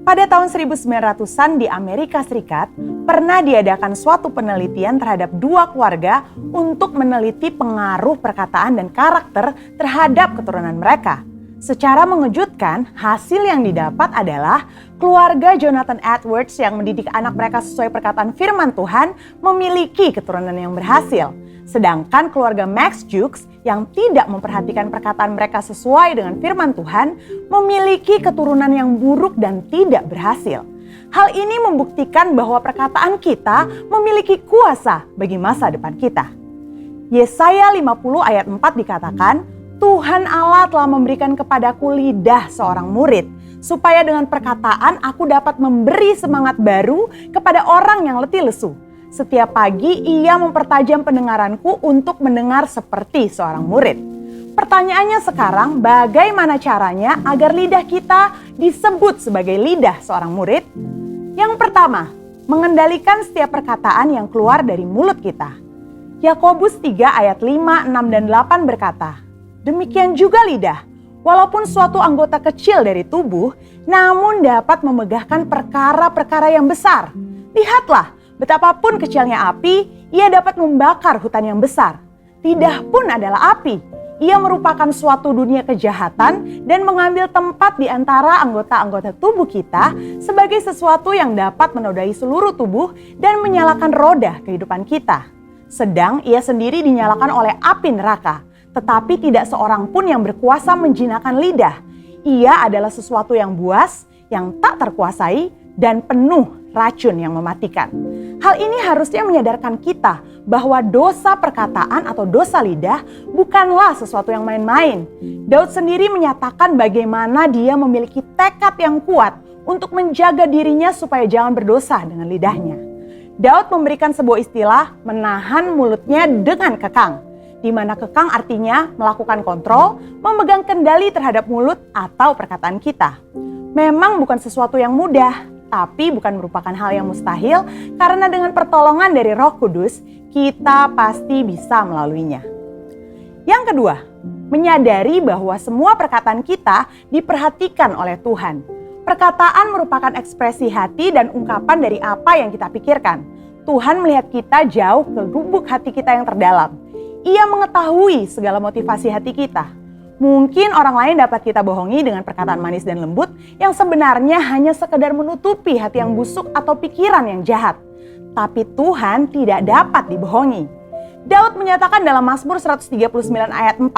Pada tahun 1900-an di Amerika Serikat, pernah diadakan suatu penelitian terhadap 2 keluarga untuk meneliti pengaruh perkataan dan karakter terhadap keturunan mereka. Secara mengejutkan, hasil yang didapat adalah keluarga Jonathan Edwards yang mendidik anak mereka sesuai perkataan firman Tuhan memiliki keturunan yang berhasil. Sedangkan keluarga Max Jukes yang tidak memperhatikan perkataan mereka sesuai dengan firman Tuhan memiliki keturunan yang buruk dan tidak berhasil. Hal ini membuktikan bahwa perkataan kita memiliki kuasa bagi masa depan kita. Yesaya 50 ayat 4 dikatakan, Tuhan Allah telah memberikan kepadaku lidah seorang murid, supaya dengan perkataan aku dapat memberi semangat baru kepada orang yang letih lesu. Setiap pagi ia mempertajam pendengaranku untuk mendengar seperti seorang murid. Pertanyaannya sekarang, bagaimana caranya agar lidah kita disebut sebagai lidah seorang murid? Yang pertama, mengendalikan setiap perkataan yang keluar dari mulut kita. Yakobus 3 ayat 5, 6, dan 8 berkata, demikian juga lidah, walaupun suatu anggota kecil dari tubuh, namun dapat memegahkan perkara-perkara yang besar. Lihatlah, betapapun kecilnya api, ia dapat membakar hutan yang besar. Lidah pun adalah api. Ia merupakan suatu dunia kejahatan dan mengambil tempat di antara anggota-anggota tubuh kita sebagai sesuatu yang dapat menodai seluruh tubuh dan menyalakan roda kehidupan kita. Sedang ia sendiri dinyalakan oleh api neraka, tetapi tidak seorang pun yang berkuasa menjinakkan lidah. Ia adalah sesuatu yang buas, yang tak terkuasai, dan penuh racun yang mematikan. Hal ini harusnya menyadarkan kita bahwa dosa perkataan atau dosa lidah bukanlah sesuatu yang main-main. Daud sendiri menyatakan bagaimana dia memiliki tekad yang kuat untuk menjaga dirinya supaya jangan berdosa dengan lidahnya. Daud memberikan sebuah istilah menahan mulutnya dengan kekang, di mana kekang artinya melakukan kontrol, memegang kendali terhadap mulut atau perkataan kita. Memang bukan sesuatu yang mudah, tapi bukan merupakan hal yang mustahil karena dengan pertolongan dari Roh Kudus, kita pasti bisa melaluinya. Yang kedua, menyadari bahwa semua perkataan kita diperhatikan oleh Tuhan. Perkataan merupakan ekspresi hati dan ungkapan dari apa yang kita pikirkan. Tuhan melihat kita jauh ke lubuk hati kita yang terdalam. Ia mengetahui segala motivasi hati kita. Mungkin orang lain dapat kita bohongi dengan perkataan manis dan lembut yang sebenarnya hanya sekedar menutupi hati yang busuk atau pikiran yang jahat. Tapi Tuhan tidak dapat dibohongi. Daud menyatakan dalam Mazmur 139 ayat 4,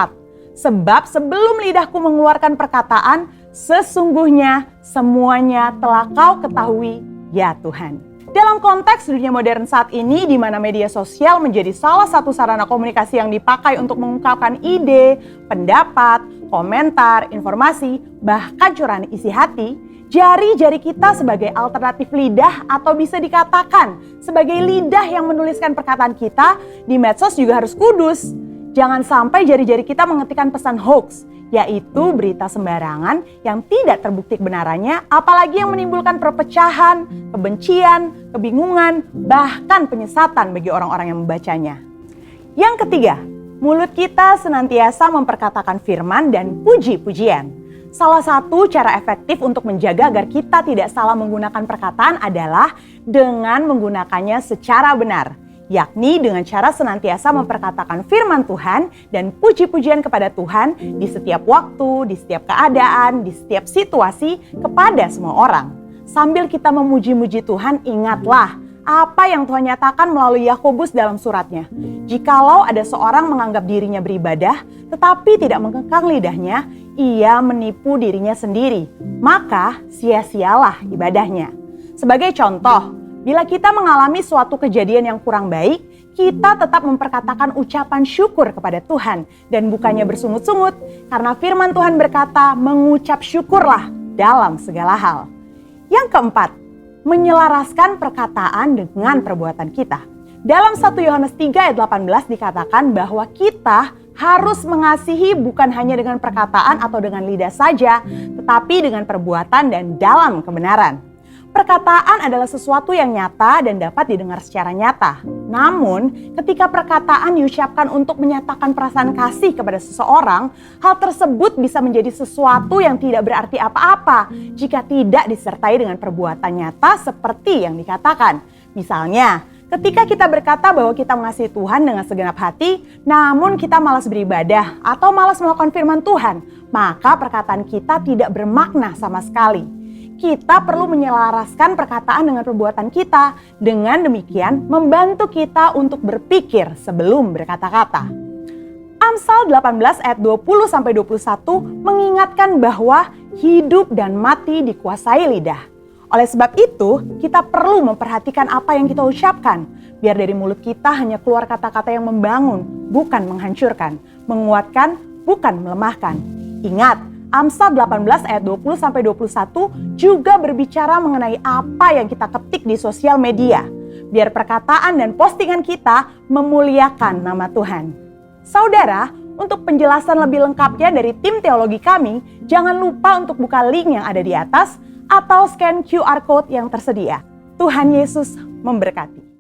sebab sebelum lidahku mengeluarkan perkataan, sesungguhnya semuanya telah kau ketahui, ya Tuhan. Dalam konteks dunia modern saat ini, di mana media sosial menjadi salah satu sarana komunikasi yang dipakai untuk mengungkapkan ide, pendapat, komentar, informasi, bahkan curahan isi hati, jari-jari kita sebagai alternatif lidah atau bisa dikatakan sebagai lidah yang menuliskan perkataan kita di medsos juga harus kudus. Jangan sampai jari-jari kita mengetikkan pesan hoax, yaitu berita sembarangan yang tidak terbukti kebenarannya, apalagi yang menimbulkan perpecahan, kebencian, kebingungan, bahkan penyesatan bagi orang-orang yang membacanya. Yang ketiga, mulut kita senantiasa memperkatakan firman dan puji-pujian. Salah satu cara efektif untuk menjaga agar kita tidak salah menggunakan perkataan adalah dengan menggunakannya secara benar, yakni dengan cara senantiasa memperkatakan firman Tuhan dan puji-pujian kepada Tuhan di setiap waktu, di setiap keadaan, di setiap situasi kepada semua orang. Sambil kita memuji-muji Tuhan, ingatlah apa yang Tuhan nyatakan melalui Yakobus dalam suratnya. Jikalau ada seorang menganggap dirinya beribadah, tetapi tidak mengekang lidahnya, ia menipu dirinya sendiri, maka sia-sialah ibadahnya. Sebagai contoh, bila kita mengalami suatu kejadian yang kurang baik, kita tetap memperkatakan ucapan syukur kepada Tuhan dan bukannya bersungut-sungut, karena firman Tuhan berkata, mengucap syukurlah dalam segala hal. Yang keempat, menyelaraskan perkataan dengan perbuatan kita. Dalam 1 Yohanes 3 ayat 18 dikatakan bahwa kita harus mengasihi bukan hanya dengan perkataan atau dengan lidah saja, tetapi dengan perbuatan dan dalam kebenaran. Perkataan adalah sesuatu yang nyata dan dapat didengar secara nyata. Namun, ketika perkataan diucapkan untuk menyatakan perasaan kasih kepada seseorang, hal tersebut bisa menjadi sesuatu yang tidak berarti apa-apa jika tidak disertai dengan perbuatan nyata seperti yang dikatakan. Misalnya, ketika kita berkata bahwa kita mengasihi Tuhan dengan segenap hati, namun kita malas beribadah atau malas melakukan firman Tuhan, maka perkataan kita tidak bermakna sama sekali. Kita perlu menyelaraskan perkataan dengan perbuatan kita. Dengan demikian, membantu kita untuk berpikir sebelum berkata-kata. Amsal 18 ayat 20-21 mengingatkan bahwa hidup dan mati dikuasai lidah. Oleh sebab itu, kita perlu memperhatikan apa yang kita ucapkan. Biar dari mulut kita hanya keluar kata-kata yang membangun, bukan menghancurkan. Menguatkan, bukan melemahkan. Ingat, Amsal 18 ayat 20-21 juga berbicara mengenai apa yang kita ketik di sosial media. Biar perkataan dan postingan kita memuliakan nama Tuhan. Saudara, untuk penjelasan lebih lengkapnya dari tim teologi kami, jangan lupa untuk buka link yang ada di atas atau scan QR code yang tersedia. Tuhan Yesus memberkati.